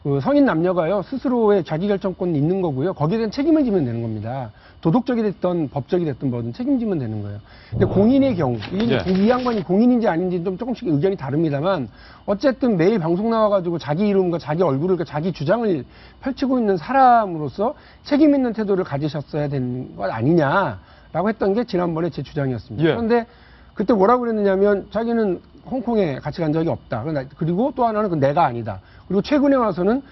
그 성인 남녀가요 스스로의 자기결정권이 있는 거고요. 거기에 대한 책임을 지면 되는 겁니다. 도덕적이 됐든 법적이 됐든 뭐든 책임지면 되는 거예요. 근데 공인의 경우 이게 이 양반이 공인인지 아닌지 좀 조금씩 의견이 다릅니다만 어쨌든 매일 방송 나와가지고 자기 이름과 자기 얼굴을 자기 주장을 펼치고 있는 사람으로서 책임 있는 태도를 가지셨어야 되는 것 아니냐라고 했던 게 지난번에 제 주장이었습니다. 그런데 그때 뭐라고 그랬느냐면 자기는 홍콩에 같이 간 적이 없다. 그리고 또 하나는 내가 아니다. 그리고 최근에 와서는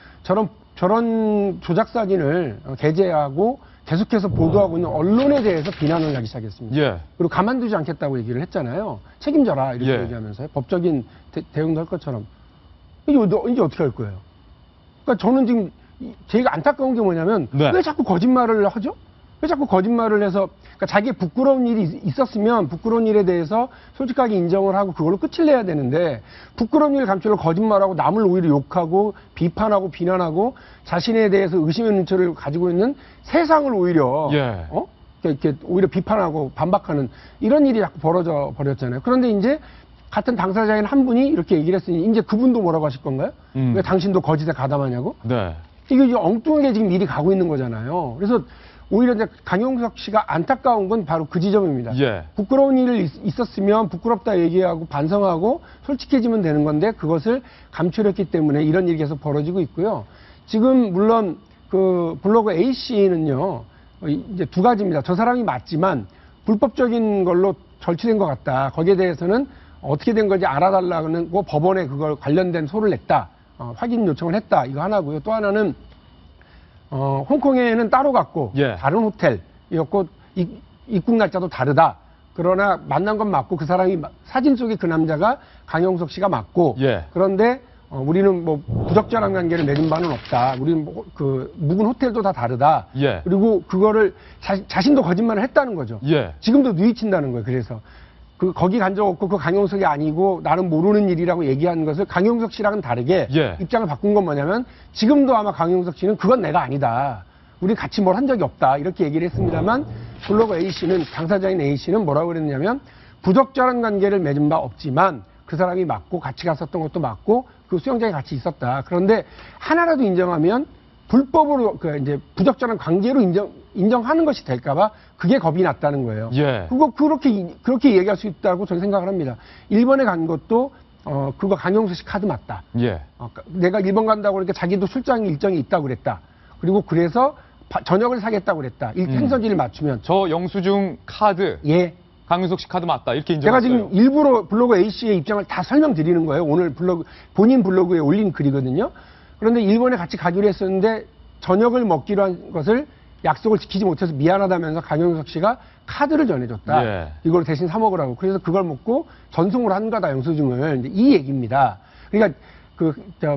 저런 조작 사진을 게재하고 계속해서 보도하고 있는 언론에 대해서 비난을 하기 시작했습니다. 그리고 가만두지 않겠다고 얘기를 했잖아요. 책임져라 이렇게 얘기하면서요. 법적인 대응도 할 것처럼. 이제 어떻게 할 거예요? 그러니까 저는 지금 제가 안타까운 게 뭐냐면 왜 자꾸 거짓말을 하죠? 왜 자꾸 거짓말을 해서 그러니까 자기의 부끄러운 일이 있었으면 부끄러운 일에 대해서 솔직하게 인정을 하고 그걸로 끝을 내야 되는데 부끄러운 일을 감추려고 거짓말하고 남을 오히려 욕하고 비판하고 비난하고 자신에 대해서 의심의 눈초리를 가지고 있는 세상을 오히려 이렇게 오히려 비판하고 반박하는 이런 일이 자꾸 벌어져 버렸잖아요. 그런데 이제 같은 당사자인 한 분이 이렇게 얘기를 했으니 이제 그분도 뭐라고 하실 건가요? 왜 당신도 거짓에 가담하냐고? 이게 엉뚱하게 지금 일이 가고 있는 거잖아요. 그래서 오히려 이제 강용석 씨가 안타까운 건 바로 그 지점입니다. 부끄러운 일이 있었으면 부끄럽다 얘기하고 반성하고 솔직해지면 되는 건데 그것을 감추렸기 때문에 이런 일이 계속 벌어지고 있고요. 지금 물론 그 블로그 A씨는요 이제 두 가지입니다. 저 사람이 맞지만 불법적인 걸로 절취된 것 같다. 거기에 대해서는 어떻게 된 건지 알아달라는 거 법원에 그걸 관련된 소를 냈다. 확인 요청을 했다. 이거 하나고요. 또 하나는 홍콩에는 따로 갔고 예. 다른 호텔이었고 입국 날짜도 다르다. 그러나 만난 건 맞고 그 사람이 사진 속에 그 남자가 강용석 씨가 맞고 예. 그런데 우리는 뭐 부적절한 관계를 맺은 바는 없다. 우리는 뭐 그 묵은 호텔도 다 다르다. 예. 그리고 그거를 자신도 거짓말을 했다는 거죠. 예. 지금도 누이친다는 거예요. 그래서 거기 간 적 없고 그 강용석이 아니고 나는 모르는 일이라고 얘기한 것을 강용석 씨랑은 다르게 예. 입장을 바꾼 건 뭐냐면 지금도 아마 강용석 씨는 그건 내가 아니다. 우리 같이 뭘 한 적이 없다. 이렇게 얘기를 했습니다만 블로거 A씨는 당사자인 A씨는 뭐라고 그랬냐면 부적절한 관계를 맺은 바 없지만 그 사람이 맞고 같이 갔었던 것도 맞고 그 수영장에 같이 있었다. 그런데 하나라도 인정하면 불법으로 이제 부적절한 관계로 인정하는 것이 될까봐 그게 겁이 났다는 거예요. 예. 그렇게 얘기할 수 있다고 저는 생각을 합니다. 일본에 간 것도 그거 강용석 씨 카드 맞다. 예. 내가 일본 간다고 그러니까 자기도 출장 일정이 있다고 그랬다. 그리고 그래서 저녁을 사겠다고 그랬다. 행선지를 맞추면. 저 영수증 카드. 예. 강윤석 씨 카드 맞다. 이렇게 제가 인정했어요. 지금 일부러 블로그 A씨의 입장을 다 설명드리는 거예요. 오늘 본인 블로그에 올린 글이거든요. 그런데 일본에 같이 가기로 했었는데 저녁을 먹기로 한 것을 약속을 지키지 못해서 미안하다면서 강용석 씨가 카드를 전해줬다. 예. 이걸 대신 사 먹으라고. 그래서 그걸 먹고 전송을 한 거다, 영수증을. 이 얘기입니다. 그러니까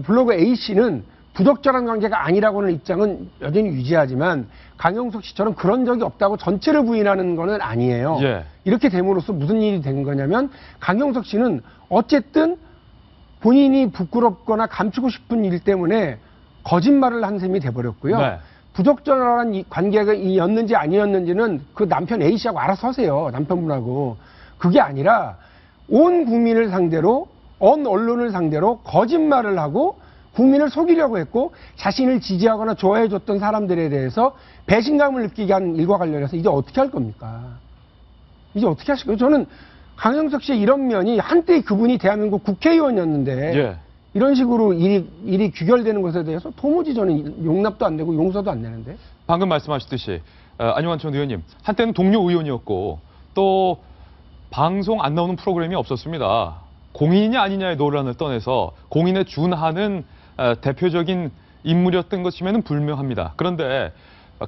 블로그 A씨는 부적절한 관계가 아니라고 하는 입장은 여전히 유지하지만 강용석 씨처럼 그런 적이 없다고 전체를 부인하는 거는 아니에요. 예. 이렇게 됨으로써 무슨 일이 된 거냐면 강용석 씨는 어쨌든 본인이 부끄럽거나 감추고 싶은 일 때문에 거짓말을 한 셈이 돼버렸고요. 네. 부적절한 관계였는지 아니었는지는 그 남편 A씨하고 알아서 하세요. 남편분하고. 그게 아니라 온 국민을 상대로, 온 언론을 상대로 거짓말을 하고 국민을 속이려고 했고 자신을 지지하거나 좋아해줬던 사람들에 대해서 배신감을 느끼게 한 일과 관련해서 이제 어떻게 할 겁니까? 이제 어떻게 하실 거예요? 저는 강용석 씨의 이런 면이 한때 그분이 대한민국 국회의원이었는데 예. 이런 식으로 일이 규결되는 것에 대해서 도무지 저는 용납도 안 되고 용서도 안 되는데. 방금 말씀하셨듯이 안용환 전 의원님 한때는 동료 의원이었고 또 방송 안 나오는 프로그램이 없었습니다. 공인이냐 아니냐의 논란을 떠내서 공인에 준하는 대표적인 인물이었던 것이면 불명합니다. 그런데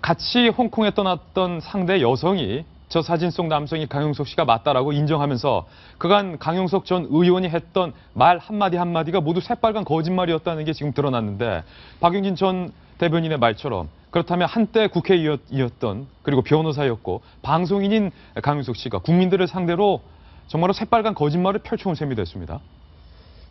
같이 홍콩에 떠났던 상대 여성이 저 사진 속 남성이 강용석 씨가 맞다라고 인정하면서 그간 강용석 전 의원이 했던 말 한마디 한마디가 모두 새빨간 거짓말이었다는 게 지금 드러났는데 박용진 전 대변인의 말처럼 그렇다면 한때 국회의원이었던 그리고 변호사였고 방송인인 강용석 씨가 국민들을 상대로 정말로 새빨간 거짓말을 펼쳐온 셈이 됐습니다.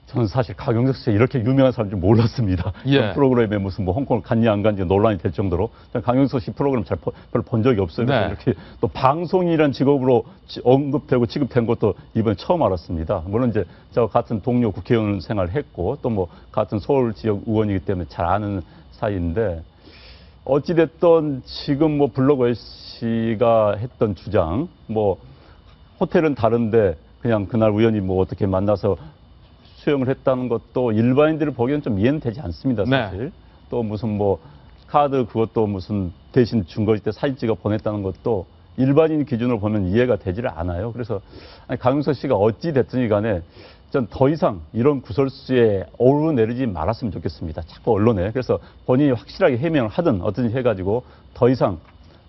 저는 사실 강용석 씨가 이렇게 유명한 사람인 줄 몰랐습니다. 예. 프로그램에 무슨 뭐 홍콩을 갔냐 안 갔냐 논란이 될 정도로 강용석 씨 프로그램 별로 본 적이 없어요. 네. 이렇게 또 방송이란 직업으로 언급되고 취급된 것도 이번에 처음 알았습니다. 물론 이제 저 같은 동료 국회의원 생활했고 또 뭐 같은 서울 지역 의원이기 때문에 잘 아는 사이인데 어찌됐든 지금 뭐 블로거 씨가 했던 주장 뭐 호텔은 다른데 그냥 그날 우연히 뭐 어떻게 만나서 수용을 했다는 것도 일반인들을 보기에는 좀 이해는 되지 않습니다, 사실. 네. 또 무슨 뭐 카드 그것도 무슨 대신 준 거일 때 사진 찍어 보냈다는 것도 일반인 기준으로 보면 이해가 되지를 않아요. 그래서 강용석 씨가 어찌 됐든지 간에 전 더 이상 이런 구설수에 오르내리지 말았으면 좋겠습니다. 자꾸 언론에. 그래서 본인이 확실하게 해명을 하든 어든지 해가지고 더 이상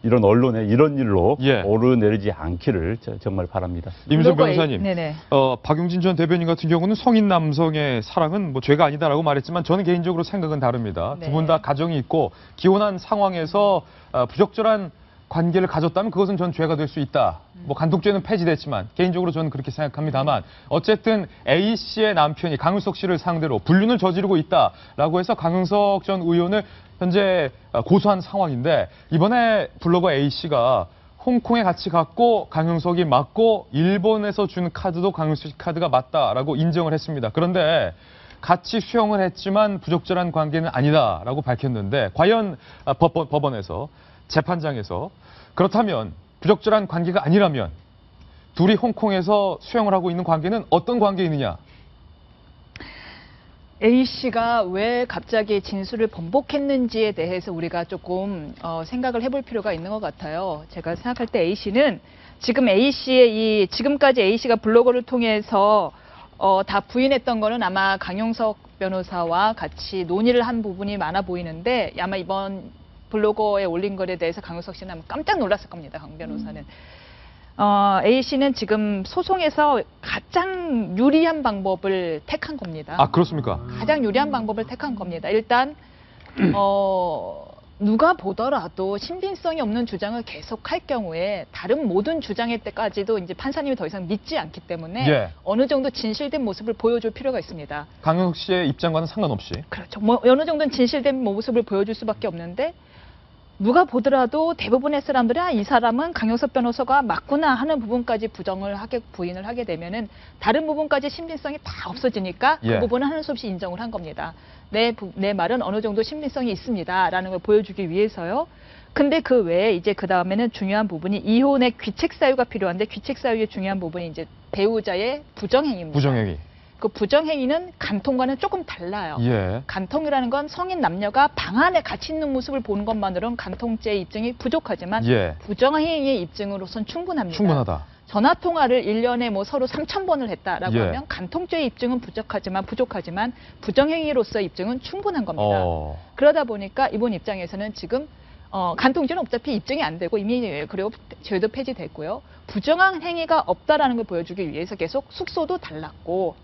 이런 언론에 이런 일로 예. 오르내리지 않기를 정말 바랍니다. 임은석 변호사님, 네네. 박용진 전 대변인 같은 경우는 성인 남성의 사랑은 뭐 죄가 아니다라고 말했지만 저는 개인적으로 생각은 다릅니다. 네. 두 분 다 가정이 있고 기혼한 상황에서 부적절한 관계를 가졌다면 그것은 전 죄가 될 수 있다. 뭐 간통죄는 폐지됐지만 개인적으로 저는 그렇게 생각합니다만 어쨌든 A 씨의 남편이 강윤석 씨를 상대로 불륜을 저지르고 있다라고 해서 강윤석 전 의원을 현재 고소한 상황인데 이번에 블로거 A 씨가 홍콩에 같이 갔고 강윤석이 맞고 일본에서 준 카드도 강윤석 카드가 맞다라고 인정을 했습니다. 그런데 같이 수용을 했지만 부적절한 관계는 아니다라고 밝혔는데 과연 법원에서 재판장에서 그렇다면 부적절한 관계가 아니라면 둘이 홍콩에서 수용을 하고 있는 관계는 어떤 관계이느냐? A씨가 왜 갑자기 진술을 번복했는지에 대해서 우리가 조금 생각을 해볼 필요가 있는 것 같아요. 제가 생각할 때 A씨는 지금까지 A씨가 블로거를 통해서 다 부인했던 거는 아마 강용석 변호사와 같이 논의를 한 부분이 많아 보이는데 아마 이번 블로거에 올린 것에 대해서 강용석 씨는 아마 깜짝 놀랐을 겁니다. 강 변호사는. A씨는 지금 소송에서 가장 유리한 방법을 택한 겁니다. 아, 그렇습니까? 가장 유리한 방법을 택한 겁니다. 일단 누가 보더라도 신빙성이 없는 주장을 계속할 경우에 다른 모든 주장일 때까지도 이제 판사님이 더 이상 믿지 않기 때문에 예. 어느 정도 진실된 모습을 보여줄 필요가 있습니다. 강용석 씨의 입장과는 상관없이. 그렇죠. 뭐 어느 정도는 진실된 모습을 보여줄 수밖에 없는데 누가 보더라도 대부분의 사람들이 이 사람은 강용석 변호사가 맞구나 하는 부분까지 부인을 하게 되면은 다른 부분까지 신빙성이 다 없어지니까 예. 그 부분은 하는 수 없이 인정을 한 겁니다. 내 말은 어느 정도 신빙성이 있습니다라는 걸 보여주기 위해서요. 근데 그 외에 이제 그 다음에는 중요한 부분이 이혼의 귀책 사유가 필요한데 귀책 사유의 중요한 부분이 이제 배우자의 부정행위입니다. 부정행위. 그 부정행위는 간통과는 조금 달라요. 예. 간통이라는 건 성인 남녀가 방 안에 같이 있는 모습을 보는 것만으로는 간통죄의 입증이 부족하지만 예. 부정행위의 입증으로선 충분합니다. 충분하다. 전화통화를 1년에 뭐 서로 3,000번을 했다라고 예. 하면 간통죄의 입증은 부족하지만 부정행위로서의 입증은 충분한 겁니다. 그러다 보니까 이분 입장에서는 지금 간통죄는 어차피 입증이 안 되고 이미 그리고 죄도 폐지됐고요. 부정한 행위가 없다라는 걸 보여주기 위해서 계속 숙소도 달랐고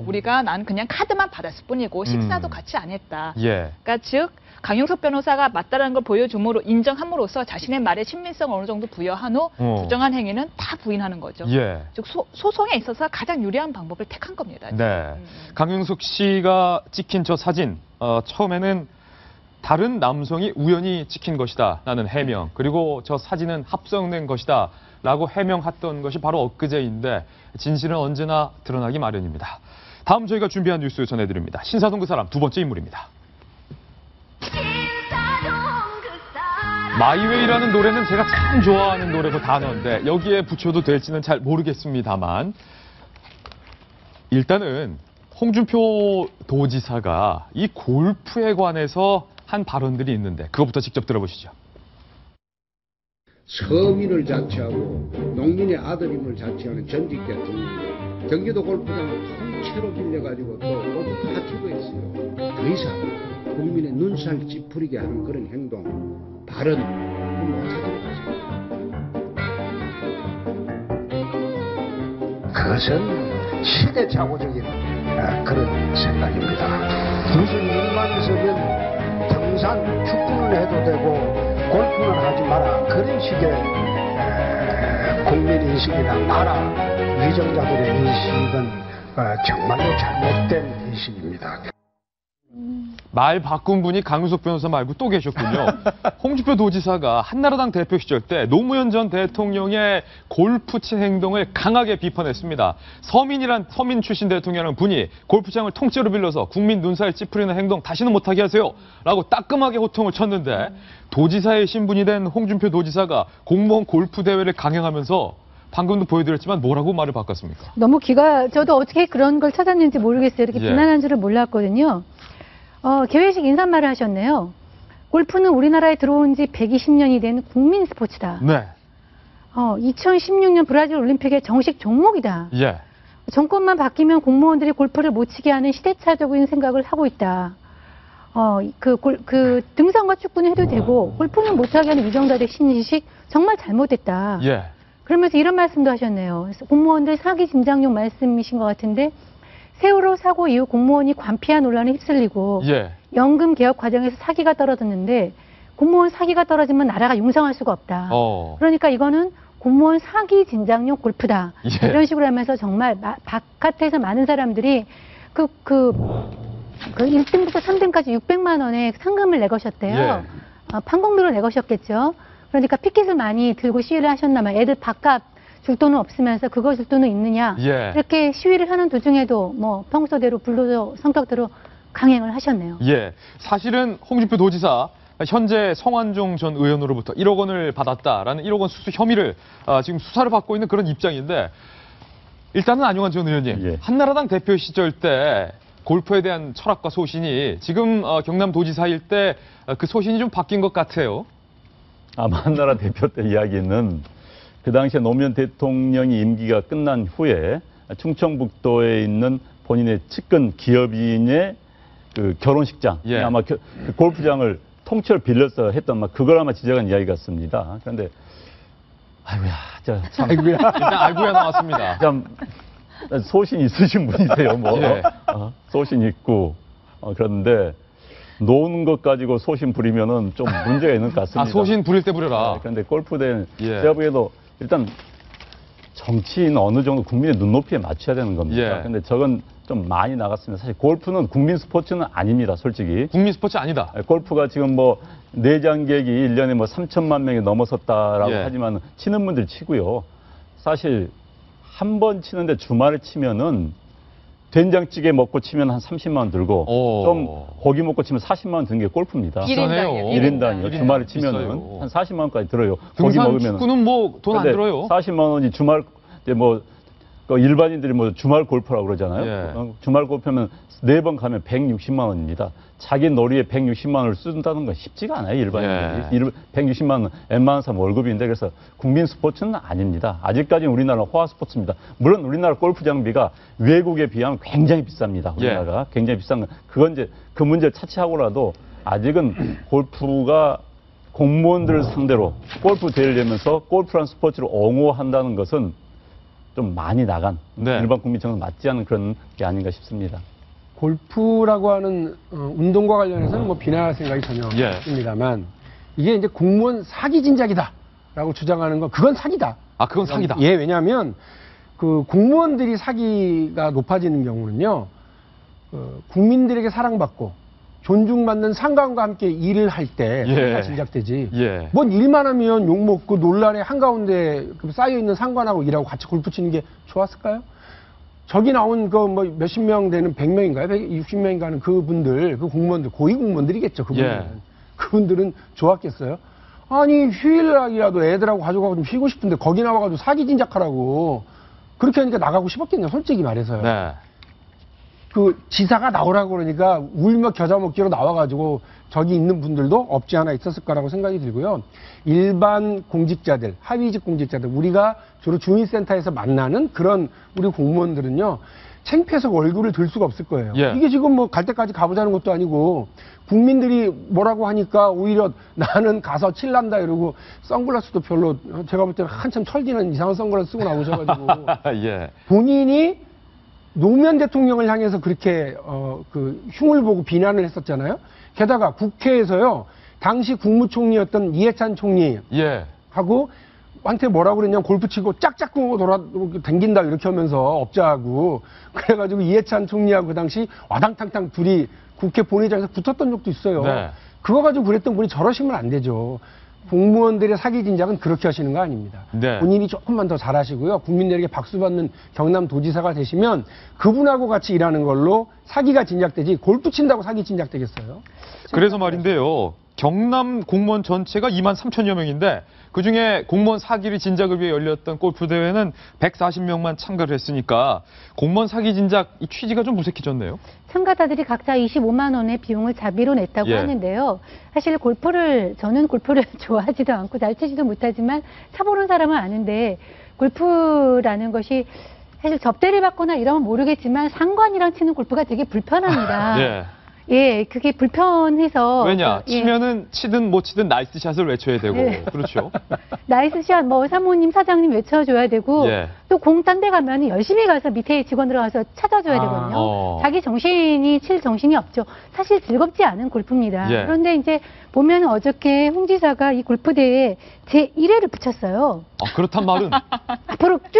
우리가 난 그냥 카드만 받았을 뿐이고 식사도 같이 안 했다. 예. 그러니까 즉 강용석 변호사가 맞다라는 걸 보여줌으로 인정함으로써 자신의 말에 신빙성을 어느 정도 부여한 후 부정한 행위는 다 부인하는 거죠. 예. 즉 소송에 있어서 가장 유리한 방법을 택한 겁니다. 네. 강용석 씨가 찍힌 저 사진 처음에는 다른 남성이 우연히 찍힌 것이다 라는 해명, 그리고 저 사진은 합성된 것이다 라고 해명했던 것이 바로 엊그제인데 진실은 언제나 드러나기 마련입니다. 다음 저희가 준비한 뉴스 전해드립니다. 신사동 그 사람 두 번째 인물입니다. 마이웨이라는 노래는 제가 참 좋아하는 노래고 단어인데 여기에 붙여도 될지는 잘 모르겠습니다만 일단은 홍준표 도지사가 이 골프에 관해서 한 발언들이 있는데 그것부터 직접 들어보시죠. 서민을 자처하고 농민의 아들임을 자처하는 전직 대통령이 경기도 골프장을 통째로 빌려가지고 또 골프 파티도 했어요. 더 이상 국민의 눈살 찌푸리게 하는 그런 행동, 발언 못하도록 하십니다. 그것은 시대착오적인 그런 생각입니다. 무슨 일만 있으면 등산, 축구는 해도 되고 골프는 하지 마라. 그런 식의 국민인식이나 나라 위정자들의 인식은 정말로 잘못된 인식입니다. 말 바꾼 분이 강용석 변호사 말고 또 계셨군요. 홍준표 도지사가 한나라당 대표 시절 때 노무현 전 대통령의 골프 친 행동을 강하게 비판했습니다. 서민 출신 대통령이라는 분이 골프장을 통째로 빌려서 국민 눈살 찌푸리는 행동 다시는 못하게 하세요 라고 따끔하게 호통을 쳤는데 도지사의 신분이 된 홍준표 도지사가 공무원 골프 대회를 강행하면서 방금도 보여드렸지만 뭐라고 말을 바꿨습니까? 너무 저도 어떻게 그런 걸 찾았는지 모르겠어요. 이렇게 비난한 줄을 몰랐거든요. 개회식 인사말을 하셨네요. 골프는 우리나라에 들어온 지 120년이 된 국민 스포츠다. 네. 2016년 브라질 올림픽의 정식 종목이다. 예. 정권만 바뀌면 공무원들이 골프를 못 치게 하는 시대착오적인 생각을 하고 있다. 등산과 축구는 해도 되고 골프는 못하게 하는 위정자들의 신의식 정말 잘못됐다. 예. 그러면서 이런 말씀도 하셨네요. 그래서 공무원들 사기 진작용 말씀이신 것 같은데 세월호 사고 이후 공무원이 관피아 논란에 휩쓸리고 예. 연금 개혁 과정에서 사기가 떨어졌는데 공무원 사기가 떨어지면 나라가 융성할 수가 없다. 그러니까 이거는 공무원 사기 진작용 골프다. 예. 이런 식으로 하면서 정말 바깥에서 많은 사람들이 그 1등부터 3등까지 600만 원의 상금을 내거셨대요. 예. 판공비로 내거셨겠죠. 그러니까 피켓을 많이 들고 시위를 하셨나봐요. 애들 밥값 줄 돈은 없으면서 그거 줄 돈은 있느냐. 예. 이렇게 시위를 하는 도중에도 뭐 평소대로 불도저 성격대로 강행을 하셨네요. 예. 사실은 홍준표 도지사 현재 성완종 전 의원으로부터 1억 원을 받았다라는 1억 원 수수 혐의를 지금 수사를 받고 있는 그런 입장인데 일단은 안용환 전 의원님, 예. 한나라당 대표 시절 때 골프에 대한 철학과 소신이 지금 경남도지사일 때 그 소신이 좀 바뀐 것 같아요. 아마 한나라 대표 때 이야기는 그 당시에 노무현 대통령이 임기가 끝난 후에 충청북도에 있는 본인의 측근 기업인의 그 결혼식장, 예. 아마 그 골프장을 통째로 빌려서 했던 그걸 아마 지적한 이야기 같습니다. 그런데 아이고야, 참 아이고야. 일단 아이고야 나왔습니다. 참 소신 있으신 분이세요, 뭐. 예. 소신 있고 그런데 노는 것 가지고 소신 부리면은 좀 문제가 있는 것 같습니다. 아, 소신 부릴 때 부려라. 그런데 골프대는 예. 제가 보기에도 일단 정치인 어느 정도 국민의 눈높이에 맞춰야 되는 겁니다. 예. 그런데 저건 좀 많이 나갔습니다. 사실 골프는 국민 스포츠는 아닙니다, 솔직히. 국민 스포츠 아니다. 골프가 지금 뭐 내장객이 1년에 뭐 3천만 명이 넘어섰다라고 예. 하지만 치는 분들 치고요. 사실 한 번 치는데 주말에 치면은 된장찌개 먹고 치면 한 30만 원 들고 오. 좀 고기 먹고 치면 40만 원 드는 게 골프입니다. 비싸네요. 1인당이요. 주말에 치면은 비싸요. 한 40만 원까지 들어요. 고기 등산 먹으면 축구는 뭐 돈 안 들어요. 40만 원이 주말 이제 뭐 일반인들이 뭐 주말 골프라고 그러잖아요. 예. 주말 골프면 4번 가면 160만 원입니다. 자기 놀이에 160만 원을 쓴다는 건 쉽지가 않아요, 일반인들이. 160만 원은 웬만한 사람 월급인데 그래서 국민 스포츠는 아닙니다. 아직까지는 우리나라는 호화 스포츠입니다. 물론 우리나라 골프 장비가 외국에 비하면 굉장히 비쌉니다. 우리나라가 굉장히 비싼 건 그건 이제 그 문제를 차치하고라도 아직은 골프가 공무원들을 상대로 골프 대회를 열면서 골프라는 스포츠를 옹호한다는 것은 좀 많이 나간 네. 일반 국민적으로 맞지 않은 그런 게 아닌가 싶습니다. 골프라고 하는 운동과 관련해서는 뭐 비난할 생각이 전혀 예. 없습니다만 이게 이제 공무원 사기 진작이다라고 주장하는 건 그건 사기다. 아, 그건 사기다. 예, 왜냐하면 그 공무원들이 사기가 높아지는 경우는요, 국민들에게 사랑받고 존중받는 상관과 함께 일을 할 때 예. 사기가 진작되지. 예. 뭔 일만 하면 욕먹고 논란의 한가운데 쌓여있는 상관하고 일하고 같이 골프 치는 게 좋았을까요? 저기 나온 그 뭐 몇십 명 되는 100명인가요? 160명인가 하는 그분들, 그 공무원들, 고위 공무원들이겠죠. 그분들은. 예. 그분들은 좋았겠어요? 아니, 휴일날이라도 애들하고 가져가고 좀 쉬고 싶은데 거기 나와가지고 사기 진작하라고. 그렇게 하니까 나가고 싶었겠네요. 솔직히 말해서요. 네. 그 지사가 나오라고 그러니까 울며 겨자 먹기로 나와가지고 저기 있는 분들도 없지 않아 있었을 거라고 생각이 들고요. 일반 공직자들, 하위직 공직자들, 우리가 주로 주민센터에서 만나는 그런 우리 공무원들은요, 창피해서 얼굴을 들 수가 없을 거예요. 예. 이게 지금 뭐 갈 때까지 가보자는 것도 아니고 국민들이 뭐라고 하니까 오히려 나는 가서 칠란다 이러고 선글라스도 별로 제가 볼 때는 한참 철지는 이상한 선글라스 쓰고 나오셔가지고 예. 본인이 노무현 대통령을 향해서 그렇게 그 흉을 보고 비난을 했었잖아요. 게다가 국회에서요, 당시 국무총리였던 이해찬 총리 예. 하고 한테 뭐라고 그랬냐면 골프 치고 짝짝꿍하고 댕긴다 이렇게 하면서 업자하고 그래가지고 이해찬 총리하고 그 당시 와당탕탕 둘이 국회 본회의장에서 붙었던 적도 있어요. 네. 그거 가지고 그랬던 분이 저러시면 안 되죠. 공무원들의 사기 진작은 그렇게 하시는 거 아닙니다. 네. 본인이 조금만 더 잘하시고요. 국민들에게 박수받는 경남도지사가 되시면 그분하고 같이 일하는 걸로 사기가 진작되지 골프 친다고 사기 진작되겠어요? 그래서 말인데요. 경남 공무원 전체가 2만 3천여 명인데 그중에 공무원 사기를 진작을 위해 열렸던 골프 대회는 140명만 참가를 했으니까 공무원 사기 진작 이 취지가 좀 무색해졌네요. 참가자들이 각자 25만 원의 비용을 자비로 냈다고 예. 하는데요. 사실 저는 골프를 좋아하지도 않고 잘 치지도 못하지만 차보는 사람은 아는데 골프라는 것이 사실 접대를 받거나 이러면 모르겠지만 상관이랑 치는 골프가 되게 불편합니다. 예. 예, 그게 불편해서. 왜냐? 예. 치면은 치든 못 치든 나이스 샷을 외쳐야 되고. 예. 그렇죠. 나이스 샷, 뭐, 사모님, 사장님 외쳐줘야 되고, 예. 또 공 딴 데 가면 열심히 가서 밑에 직원들 가서 찾아줘야 되거든요. 자기 정신이 칠 정신이 없죠. 사실 즐겁지 않은 골프입니다. 예. 그런데 이제 보면 어저께 홍 지사가 이 골프 대회에 제1회를 붙였어요. 아, 그렇단 말은 앞으로 쭉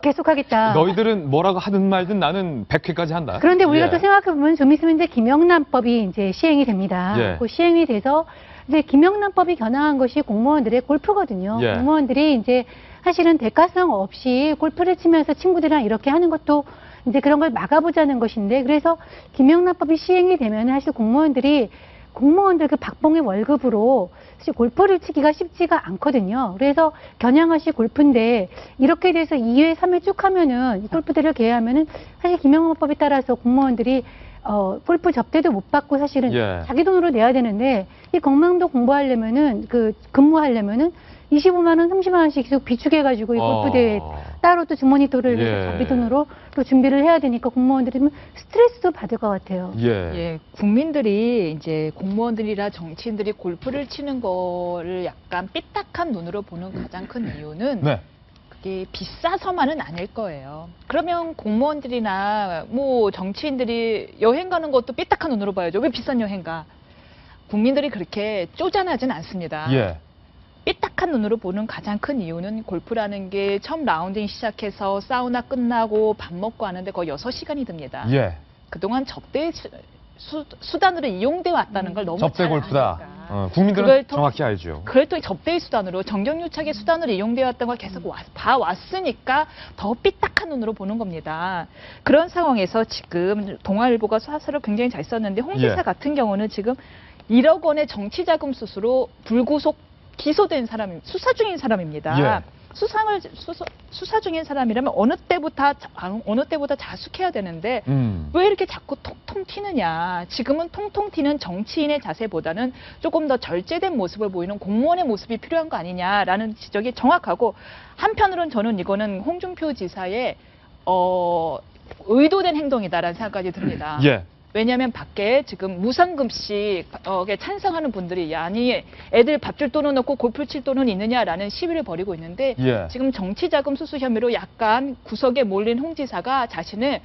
계속하겠다. 너희들은 뭐라고 하든 말든 나는 100회까지 한다. 그런데 우리가 예. 또 생각해보면 좀 있으면 이제 김영란법이 이제 시행이 됩니다. 예. 그 시행이 돼서 이제 김영란법이 겨냥한 것이 공무원들의 골프거든요. 예. 공무원들이 이제 사실은 대가성 없이 골프를 치면서 친구들이랑 이렇게 하는 것도 이제 그런 걸 막아보자는 것인데 그래서 김영란법이 시행이 되면 사실 공무원들이 공무원들 그 박봉의 월급으로 사실 골프를 치기가 쉽지가 않거든요. 그래서 겨냥하시 골프인데 이렇게 돼서 2회, 3회 쭉 하면은 골프대를 개하면은 사실 김영란법에 따라서 공무원들이 골프 접대도 못 받고 사실은 예. 자기 돈으로 내야 되는데 이 공망도 공부하려면은 근무하려면은 25만 원, 30만 원씩 계속 비축해가지고 이 골프 대회 따로 또 주머니 돈을 내서 자기 돈으로 또 준비를 해야 되니까 공무원들이 스트레스도 받을 것 같아요. 예, 국민들이 이제 공무원들이라 정치인들이 골프를 치는 거를 약간 삐딱한 눈으로 보는 가장 큰 이유는 네. 그게 비싸서만은 아닐 거예요. 그러면 공무원들이나 뭐 정치인들이 여행 가는 것도 삐딱한 눈으로 봐야죠. 왜 비싼 여행 가? 국민들이 그렇게 쪼잔하진 않습니다. 예. 삐딱한 눈으로 보는 가장 큰 이유는 골프라는 게 처음 라운딩 시작해서 사우나 끝나고 밥 먹고 하는데 거의 6시간이 듭니다. 예. 그동안 접대 수단으로 이용돼 왔다는 걸 너무 접대 잘 골프다. 아니까. 국민들은 정확히 알죠. 그걸 또 접대의 수단으로 정경유착의 수단으로 이용되어 왔던 걸 계속 봐왔으니까 더 삐딱한 눈으로 보는 겁니다. 그런 상황에서 지금 동아일보가 사설을 굉장히 잘 썼는데 홍 지사 같은 경우는 지금 1억 원의 정치자금 수수로 불구속 기소된 사람, 수사 중인 사람입니다. 수사 중인 사람이라면 어느 때보다 자숙해야 되는데 왜 이렇게 자꾸 통통 튀느냐. 지금은 통통 튀는 정치인의 자세보다는 조금 더 절제된 모습을 보이는 공무원의 모습이 필요한 거 아니냐라는 지적이 정확하고, 한편으로는 저는 이거는 홍준표 지사의 의도된 행동이다라는 생각까지 듭니다. 예. 왜냐하면 밖에 지금 무상급식에 찬성하는 분들이 아니 애들 밥줄 돈은 없고 골프 칠 돈은 있느냐라는 시위를 벌이고 있는데 지금 정치자금 수수 혐의로 약간 구석에 몰린 홍 지사가 자신을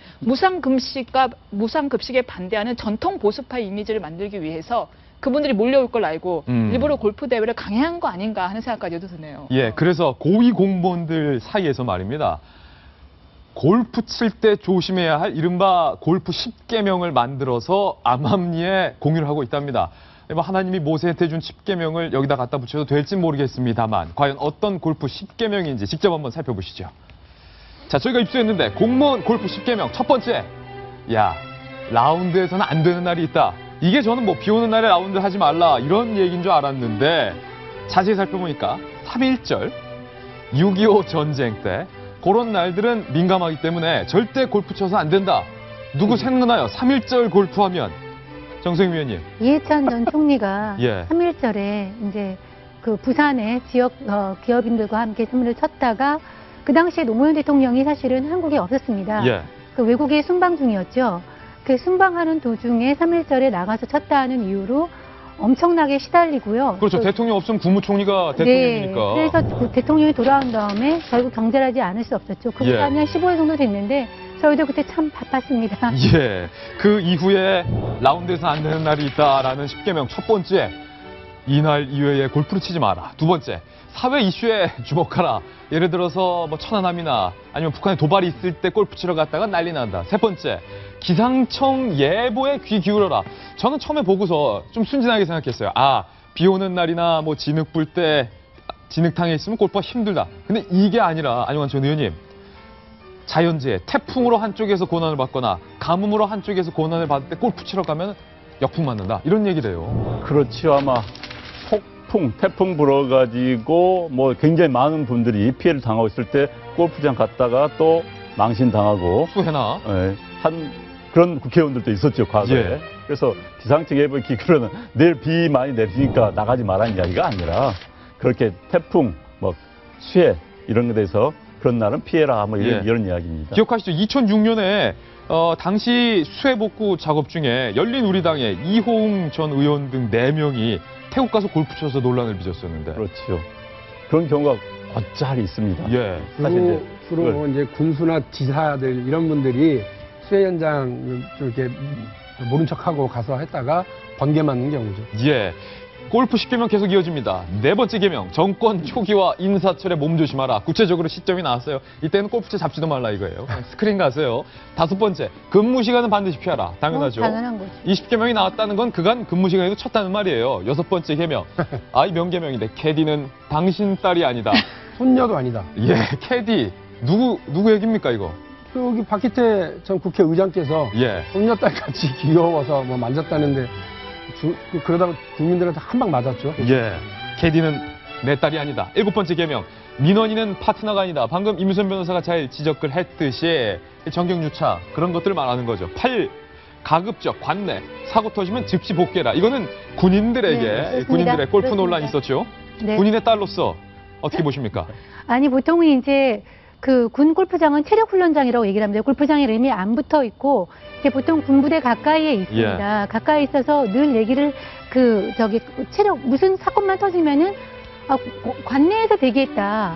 무상급식에 반대하는 전통 보수파 이미지를 만들기 위해서 그분들이 몰려올 걸 알고 일부러 골프 대회를 강행한 거 아닌가 하는 생각까지도 드네요. 예, 그래서 고위 공무원들 사이에서 말입니다. 골프 칠 때 조심해야 할 이른바 골프 10계명을 만들어서 암암리에 공유를 하고 있답니다. 하나님이 모세한테 준 10계명을 여기다 갖다 붙여도 될지 모르겠습니다만 과연 어떤 골프 10계명인지 직접 한번 살펴보시죠. 자, 저희가 입수했는데 공무원 골프 10계명 첫 번째. 야, 라운드에서는 안 되는 날이 있다. 이게 저는 뭐 비 오는 날에 라운드 하지 말라 이런 얘기인 줄 알았는데 자세히 살펴보니까 3.1절, 6.25 전쟁 때 그런 날들은 민감하기 때문에 절대 골프 쳐서 안 된다. 누구 생각나요? 3.1절 골프하면. 정세영 위원님. 이해찬 전 총리가 예. 3.1절에 이제 그 부산의 지역 기업인들과 함께 선물을 쳤다가 그 당시에 노무현 대통령이 사실은 한국에 없었습니다. 예. 그 외국에 순방 중이었죠. 그 순방하는 도중에 3.1절에 나가서 쳤다는 이유로 엄청나게 시달리고요. 그렇죠. 대통령 없으면 국무총리가 대통령이니까. 네, 그래서 그 대통령이 돌아온 다음에 결국 경질하지 않을 수 없었죠. 그 시간이 한 15일 정도 됐는데 저희도 그때 참 바빴습니다. 예. 그 이후에 라운드에서 안 되는 날이 있다라는 10계명 첫 번째. 이날 이외에 골프를 치지 마라. 두 번째. 사회 이슈에 주목하라. 예를 들어서 뭐 천안함이나 아니면 북한에 도발이 있을 때 골프 치러 갔다가 난리 난다. 세 번째. 기상청 예보에 귀 기울여라. 저는 처음에 보고서 좀 순진하게 생각했어요. 아, 비 오는 날이나 뭐 진흙 불 때 진흙탕에 있으면 골프가 힘들다. 근데 이게 아니라, 아니면 전 의원님, 자연재해, 태풍으로 한쪽에서 고난을 받거나 가뭄으로 한쪽에서 고난을 받을 때 골프 치러 가면 역풍 맞는다. 이런 얘기래요. 그렇죠. 아마 태풍 불어가지고 뭐 굉장히 많은 분들이 피해를 당하고 있을 때 골프장 갔다가 또 망신당하고 수해나 그런 국회의원들도 있었죠, 과거에. 예. 그래서 기상청 예보 기준으로는 내일 비 많이 내리니까 나가지 말라는 이야기가 아니라 그렇게 태풍, 뭐 수해 이런 것에 대해서 그런 날은 피해라 뭐 이런 이야기입니다. 기억하시죠? 2006년에 당시 수해 복구 작업 중에 열린우리당의 이호웅 전 의원 등 4명이 태국 가서 골프 쳐서 논란을 빚었었는데. 그렇죠. 그런 경우가 어짜리 있습니다. 예. 사실 주로 이제 군수나 지사들 이런 분들이 수해 현장 이렇게 모른 척하고 가서 했다가 번개 맞는 경우죠. 예. 골프 10계명 계속 이어집니다. 네 번째 계명, 정권 초기와 인사철에 몸조심하라. 구체적으로 시점이 나왔어요. 이때는 골프채 잡지도 말라 이거예요. 스크린 가세요. 다섯 번째, 근무 시간은 반드시 피하라. 당연하죠. 당연한 거죠. 20계명이 나왔다는 건 그간 근무 시간에도 쳤다는 말이에요. 여섯 번째 계명, 이 명계명인데 캐디는 당신 딸이 아니다. 손녀도 아니다. 예, 캐디. 누구 얘기입니까 이거? 여기 박희태 전 국회의장께서 손녀딸 같이 귀여워서 뭐 만졌다는데 그러다가 국민들한테 한 방 맞았죠. 예. 캐디는 내 딸이 아니다. 7번째 개명. 민원인은 파트너가 아니다. 방금 임유선 변호사가 잘 지적을 했듯이 정경유착 그런 것들을 말하는 거죠. 8. 가급적 관내 사고 터지면 즉시 복귀해라. 이거는 군인들에게 군인들의 골프 논란이 있었죠. 네. 군인의 딸로서 어떻게 보십니까? 아니 보통은 이제 그 군 골프장은 체력 훈련장이라고 얘기를 합니다. 골프장에 이름이 안 붙어 있고 이제 보통 군부대 가까이에 있습니다. 예. 가까이 있어서 늘 얘기를 체력 무슨 사건만 터지면은 관내에서 대기했다.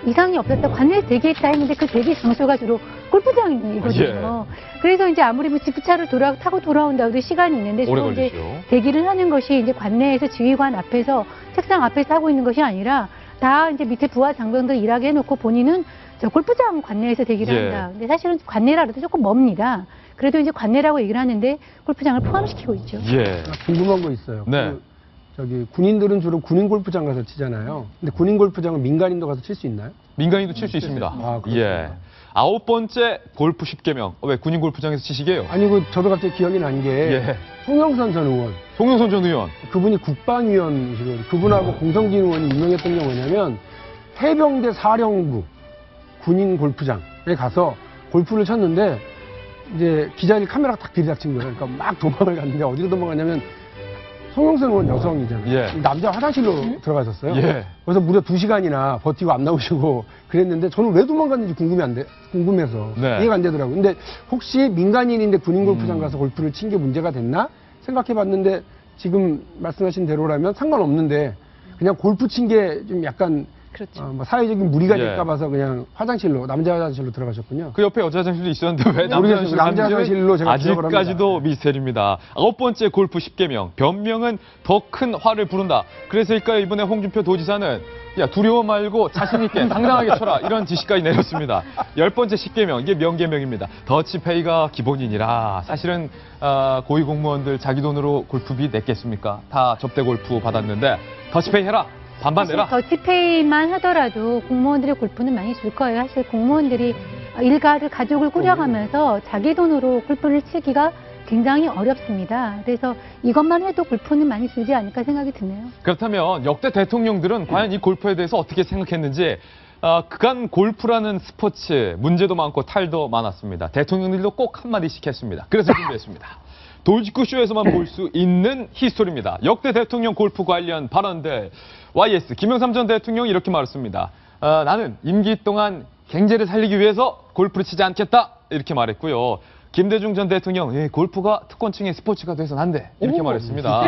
이상이 없었다. 관내에서 대기했다 했는데 그 대기 장소가 주로 골프장이거든요. 예. 그래서 이제 아무리 뭐 지프차를 타고 돌아온다고 해도 시간이 있는데 주로 이제 대기를 하는 것이 이제 관내에서 지휘관 앞에서 책상 앞에서 하고 있는 것이 아니라 다 이제 밑에 부하 장병들 일하게 해놓고 본인은 저 골프장 관내에서 대기를 한다. 근데 사실은 관내라 그래도 조금 멉니다. 그래도 이제 관내라고 얘기를 하는데 골프장을 포함시키고 있죠. 예. 궁금한 거 있어요. 네. 군인들은 주로 군인 골프장 가서 치잖아요. 근데 군인 골프장은 민간인도 가서 칠 수 있나요? 민간인도 칠 수 있습니다. 아, 예. 9번째 골프 10개명. 왜 군인 골프장에서 치시게요? 아니, 저도 갑자기 기억이 난 게 송영선 전 의원. 송영선 전 의원. 그분이 국방위원이시고 그분하고 공성진 의원이 유명했던 게 뭐냐면 해병대 사령부 군인 골프장에 가서 골프를 쳤는데 이제 기자들이 카메라가 딱 들이닥친 거예요. 그러니까 막 도망을 갔는데 어디로 도망갔냐면 송영선 의원 여성이잖아요. 예. 남자 화장실로 들어가셨어요. 예. 그래서 무려 2시간이나 버티고 안 나오시고 그랬는데 저는 왜 도망갔는지 궁금해서 이해가 안 되더라고요. 근데 혹시 민간인인데 군인 골프장 가서 골프를 친 게 문제가 됐나 생각해봤는데 지금 말씀하신 대로라면 상관없는데 그냥 골프 친 게 좀 약간 그렇죠. 뭐 사회적인 무리가 될까 봐서 그냥 남자 화장실로 들어가셨군요. 그 옆에 여자 화장실도 있었는데 왜 남자 화장실로 제가 아직까지도 미스테리입니다. 9번째 골프 10개명. 변명은 더 큰 화를 부른다. 그래서일까요? 이번에 홍준표 도지사는 야 두려워 말고 자신 있게 당당하게 쳐라. 이런 지시까지 내렸습니다. 10번째 10개명. 이게 명계명입니다. 더치페이가 기본이니라. 사실은 고위공무원들 자기 돈으로 골프비 냈겠습니까? 다 접대 골프 받았는데 더치페이 해라. 반반 내라. 더치페이만 하더라도 공무원들의 골프는 많이 줄 거예요. 사실 공무원들이 일가를 가족을 꾸려가면서 자기 돈으로 골프를 치기가 굉장히 어렵습니다. 그래서 이것만 해도 골프는 많이 줄지 않을까 생각이 드네요. 그렇다면 역대 대통령들은 과연 이 골프에 대해서 어떻게 생각했는지 그간 골프라는 스포츠 문제도 많고 탈도 많았습니다. 대통령들도 꼭 한마디씩 했습니다. 그래서 준비했습니다. 돌직구쇼에서만 볼 수 있는 히스토리입니다. 역대 대통령 골프 관련 발언들. YS 김영삼 전 대통령이 이렇게 말했습니다. 나는 임기 동안 경제를 살리기 위해서 골프를 치지 않겠다. 이렇게 말했고요. 김대중 전 대통령 골프가 특권층의 스포츠가 돼서는 안 돼. 이렇게 말했습니다.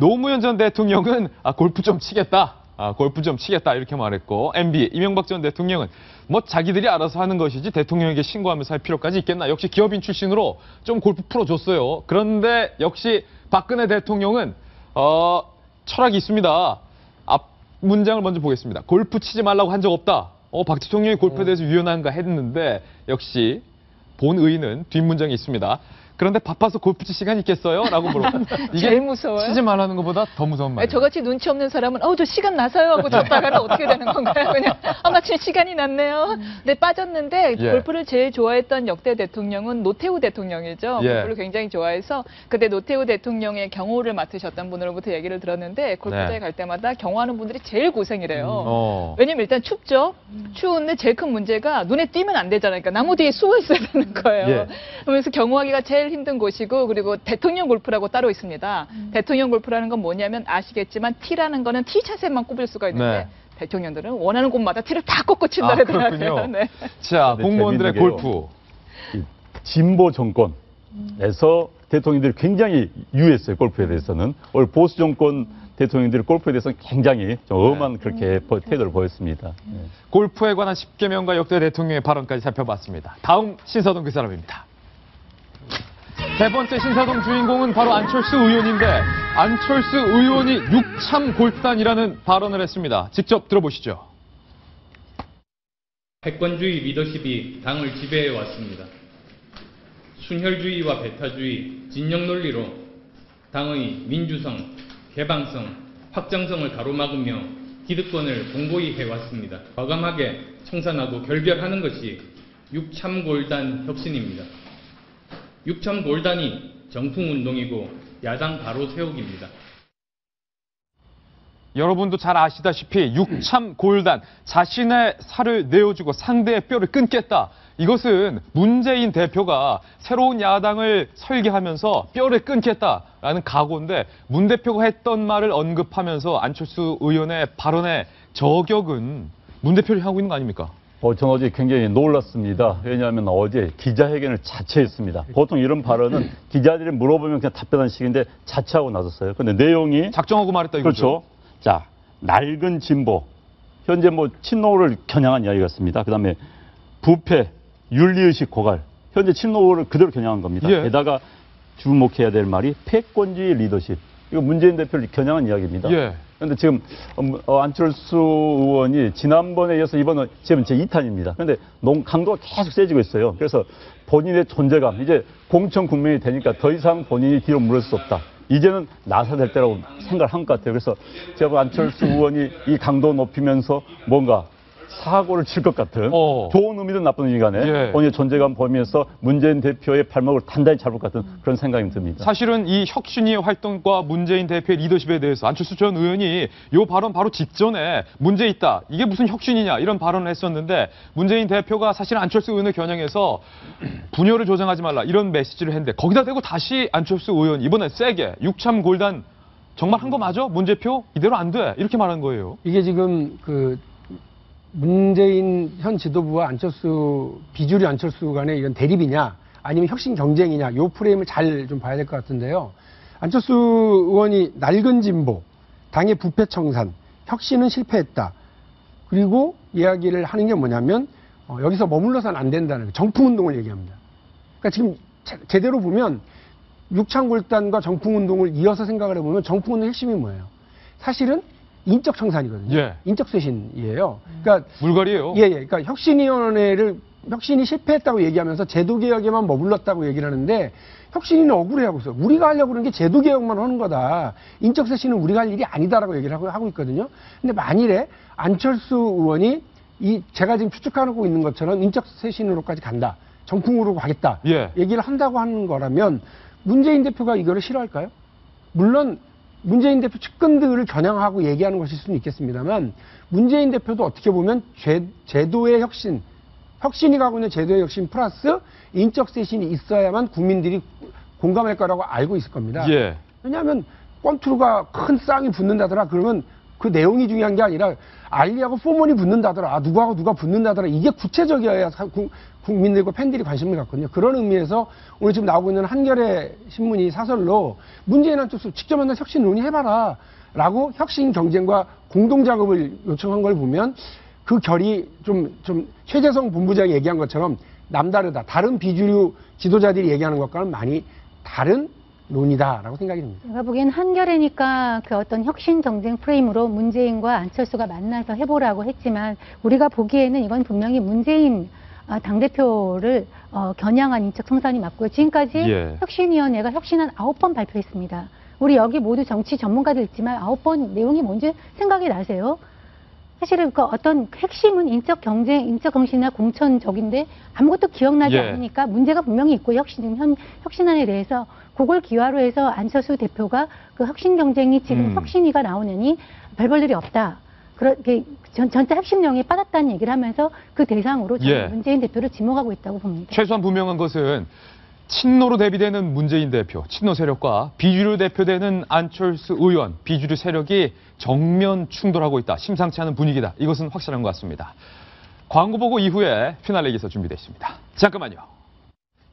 노무현 전 대통령은 골프 좀 치겠다. 골프 좀 치겠다. 이렇게 말했고 MB 이명박 전 대통령은 뭐 자기들이 알아서 하는 것이지 대통령에게 신고하면서 할 필요까지 있겠나. 역시 기업인 출신으로 좀 골프 풀어줬어요. 그런데 역시 박근혜 대통령은 철학이 있습니다. 앞 문장을 먼저 보겠습니다. 골프 치지 말라고 한 적 없다. 박 대통령이 골프에 대해서 유연한가 했는데 역시 본 의는 뒷문장이 있습니다. 그런데 바빠서 골프 칠 시간이 있겠어요? 라고 물어봅니다. 이게 제일 무서워요. 치지 말라는 것보다 더 무서운 말이에요. 저같이 눈치 없는 사람은 저 시간 나서요 하고 쳤다가는 어떻게 되는 건가요? 그냥 마침 시간이 났네요. 근데 빠졌는데 골프를 제일 좋아했던 역대 대통령은 노태우 대통령이죠. 골프를 굉장히 좋아해서 그때 노태우 대통령의 경호를 맡으셨던 분으로부터 얘기를 들었는데 골프장에 갈 때마다 경호하는 분들이 제일 고생이래요. 왜냐면 일단 춥죠. 추운데 제일 큰 문제가 눈에 띄면 안 되잖아요. 그러니까 나무 뒤에 숨어 있어야 되는 거예요. 그러면서 경호하기가 제일 힘든 곳이고 그리고 대통령 골프라고 따로 있습니다. 대통령 골프라는 건 뭐냐면 아시겠지만 티라는 거는 티샷에만 꼽을 수가 있는데 대통령들은 원하는 곳마다 티를 다 꽂고 친다 그러더라고요. 자, 공무원들의 골프. 진보 정권에서 대통령들이 굉장히 유했어요. 골프에 대해서는. 오늘 보수 정권 대통령들이 골프에 대해서는 굉장히 좀 엄한 그렇게 태도를 보였습니다. 골프에 관한 10개명과 역대 대통령의 발언까지 살펴봤습니다. 다음 신사동 그 사람입니다. 세 번째 신사동 주인공은 바로 안철수 의원인데 안철수 의원이 육참 골단이라는 발언을 했습니다. 직접 들어보시죠. 패권주의 리더십이 당을 지배해 왔습니다. 순혈주의와 배타주의, 진영 논리로 당의 민주성, 개방성, 확장성을 가로막으며 기득권을 공고히 해왔습니다. 과감하게 청산하고 결별하는 것이 육참골단 혁신입니다. 육참골단이 정풍운동이고 야당 바로 세우기입니다. 여러분도 잘 아시다시피 육참골단, 자신의 살을 내어주고 상대의 뼈를 끊겠다. 이것은 문재인 대표가 새로운 야당을 설계하면서 뼈를 끊겠다라는 각오인데, 문 대표가 했던 말을 언급하면서 안철수 의원의 발언의 저격은 문 대표를 하고 있는 거 아닙니까? 저는 어제 굉장히 놀랐습니다. 왜냐하면 어제 기자회견을 자체했습니다. 보통 이런 발언은 기자들이 물어보면 그냥 답변하는 식인데 자체하고 나섰어요. 근데 내용이 작정하고 말했다 이거죠. 그렇죠. 자, 낡은 진보, 현재 친노를 겨냥한 이야기 같습니다. 그다음에 부패, 윤리의식 고갈, 현재 친노를 그대로 겨냥한 겁니다. 예. 게다가 주목해야 될 말이 패권주의 리더십. 이거 문재인 대표를 겨냥한 이야기입니다. 예. 그런데 지금 안철수 의원이 지난번에 이어서 이번은 지금 제 2탄입니다. 그런데 강도가 계속 세지고 있어요. 그래서 본인의 존재감, 이제 공천 국면이 되니까 더 이상 본인이 뒤로 물러설 수 없다. 이제는 나서야 될 때라고 생각을 한 것 같아요. 그래서 제가 안철수 의원이 이 강도 높이면서 뭔가 사고를 칠 것 같은 좋은 의미든 나쁜 의미 간에 본인의 존재감 보이면서 문재인 대표의 발목을 단단히 잡을 것 같은 그런 생각이 듭니다. 사실은 이 혁신위의 활동과 문재인 대표의 리더십에 대해서 안철수 전 의원이 이 발언 바로 직전에 문제 있다. 이게 무슨 혁신이냐 이런 발언을 했었는데, 문재인 대표가 사실 안철수 의원을 겨냥해서 분열을 조장하지 말라 이런 메시지를 했는데, 거기다 대고 다시 안철수 의원 이번에 세게 육참골단 정말 한 거 맞아? 문 대표? 이대로 안 돼. 이렇게 말한 거예요. 이게 지금 문재인 현 지도부와 비주류 안철수 간의 이런 대립이냐, 아니면 혁신 경쟁이냐, 이 프레임을 잘 좀 봐야 될 것 같은데요. 안철수 의원이 낡은 진보, 당의 부패 청산, 혁신은 실패했다. 그리고 이야기를 하는 게 뭐냐면 여기서 머물러서는 안 된다는 거예요. 정풍운동을 얘기합니다. 그러니까 지금 제대로 보면 육창골단과 정풍운동을 이어서 생각을 해보면 정풍운동 핵심이 뭐예요? 사실은 인적 청산이거든요. 예. 인적 쇄신이에요. 그러니까 물갈이에요. 예. 그러니까 혁신이 실패했다고 얘기하면서 제도개혁에만 머물렀다고 얘기를 하는데, 혁신위는 억울해하고 있어요. 우리가 하려고 그러는 게 제도개혁만 하는 거다. 인적 쇄신은 우리가 할 일이 아니다라고 얘기를 하고 있거든요. 근데 만일에 안철수 의원이 제가 지금 추측하고 있는 것처럼 인적 쇄신으로까지 간다. 정풍으로 가겠다. 얘기를 한다고 하는 거라면 문재인 대표가 이거를 싫어할까요? 물론 문재인 대표 측근들을 겨냥하고 얘기하는 것일 수는 있겠습니다만, 문재인 대표도 어떻게 보면 제도의 혁신이 가고 있는 제도의 혁신 플러스 인적 쇄신이 있어야만 국민들이 공감할 거라고 알고 있을 겁니다. 왜냐하면 권투루가 큰 쌍이 붙는다더라 그러면 그 내용이 중요한 게 아니라 알리하고 포먼이 붙는다더라, 누구하고 누가 붙는다더라, 이게 구체적이어야 국민들과 팬들이 관심을 갖거든요. 그런 의미에서 오늘 지금 나오고 있는 한겨레 신문이 사설로 문재인 안철수 직접 만나 혁신 논의해봐라 라고 혁신 경쟁과 공동작업을 요청한 걸 보면, 그 결이 좀 최재성 본부장이 얘기한 것처럼 남다르다. 다른 비주류 지도자들이 얘기하는 것과는 많이 다른 논의다라고 생각이 듭니다. 제가 보기엔 한겨레니까 그 어떤 혁신 경쟁 프레임으로 문재인과 안철수가 만나서 해보라고 했지만, 우리가 보기에는 이건 분명히 문재인 당대표를 겨냥한 인적 청산이 맞고요. 지금까지 혁신위원회가 혁신안 9번 발표했습니다. 우리 여기 모두 정치 전문가들 있지만 9번 내용이 뭔지 생각이 나세요? 사실은 그 어떤 핵심은 인적 경쟁, 인적 혁신이나 공천적인데 아무것도 기억나지 않으니까 문제가 분명히 있고, 혁신안에 대해서 그걸 기화로 해서 안철수 대표가 그 혁신 경쟁이 지금 혁신위가 나오느니 별 볼 일이 없다. 그렇게 전체 핵심령에 빠졌다는 얘기를 하면서 그 대상으로 저는 문재인 대표를 지목하고 있다고 봅니다. 최소한 분명한 것은 친노로 대비되는 문재인 대표, 친노 세력과 비주류 대표되는 안철수 의원, 비주류 세력이 정면 충돌하고 있다. 심상치 않은 분위기다. 이것은 확실한 것 같습니다. 광고 보고 이후에 피날레 기사 준비되어 있습니다. 잠깐만요.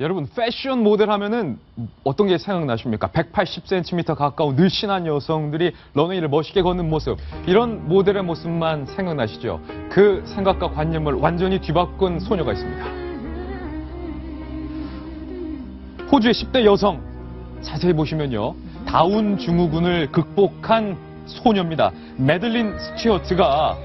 여러분, 패션 모델 하면은 어떤 게 생각나십니까? 180cm 가까운 늘씬한 여성들이 런웨이를 멋있게 걷는 모습, 이런 모델의 모습만 생각나시죠? 그 생각과 관념을 완전히 뒤바꾼 소녀가 있습니다. 호주의 10대 여성, 자세히 보시면요, 다운 증후군을 극복한 소녀입니다. 매들린 스튜어트가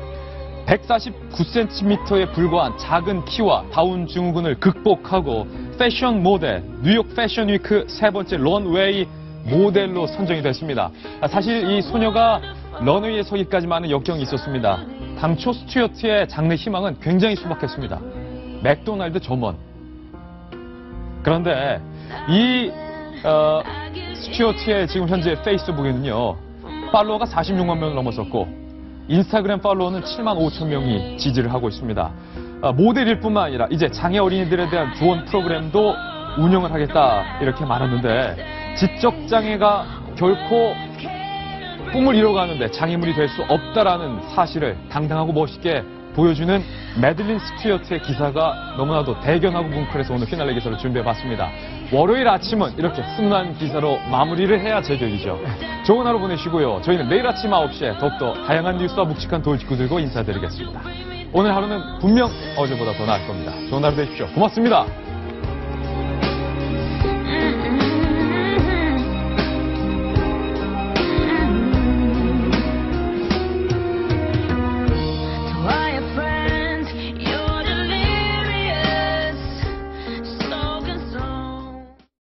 149cm에 불과한 작은 키와 다운 증후군을 극복하고 패션 모델, 뉴욕 패션 위크 3번째 런웨이 모델로 선정이 됐습니다. 사실 이 소녀가 런웨이에 서기까지만은 역경이 있었습니다. 당초 스튜어트의 장래 희망은 굉장히 소박했습니다. 맥도날드 점원. 그런데 이 스튜어트의 지금 현재 페이스북에는요, 팔로워가 46만 명을 넘어섰고, 인스타그램 팔로워는 7만 5천 명이 지지를 하고 있습니다. 모델일 뿐만 아니라 이제 장애 어린이들에 대한 조언 프로그램도 운영을 하겠다 이렇게 말했는데, 지적장애가 결코 꿈을 이뤄가는데 장애물이 될 수 없다라는 사실을 당당하고 멋있게 보여주는 매들린 스튜어트의 기사가 너무나도 대견하고 뭉클해서 오늘 피날레 기사를 준비해봤습니다. 월요일 아침은 이렇게 훈훈한 기사로 마무리를 해야 제격이죠. 좋은 하루 보내시고요. 저희는 내일 아침 9시에 더욱더 다양한 뉴스와 묵직한 돌직구 들고 인사드리겠습니다. 오늘 하루는 분명 어제보다 더 나을 겁니다. 좋은 하루 되십시오. 고맙습니다.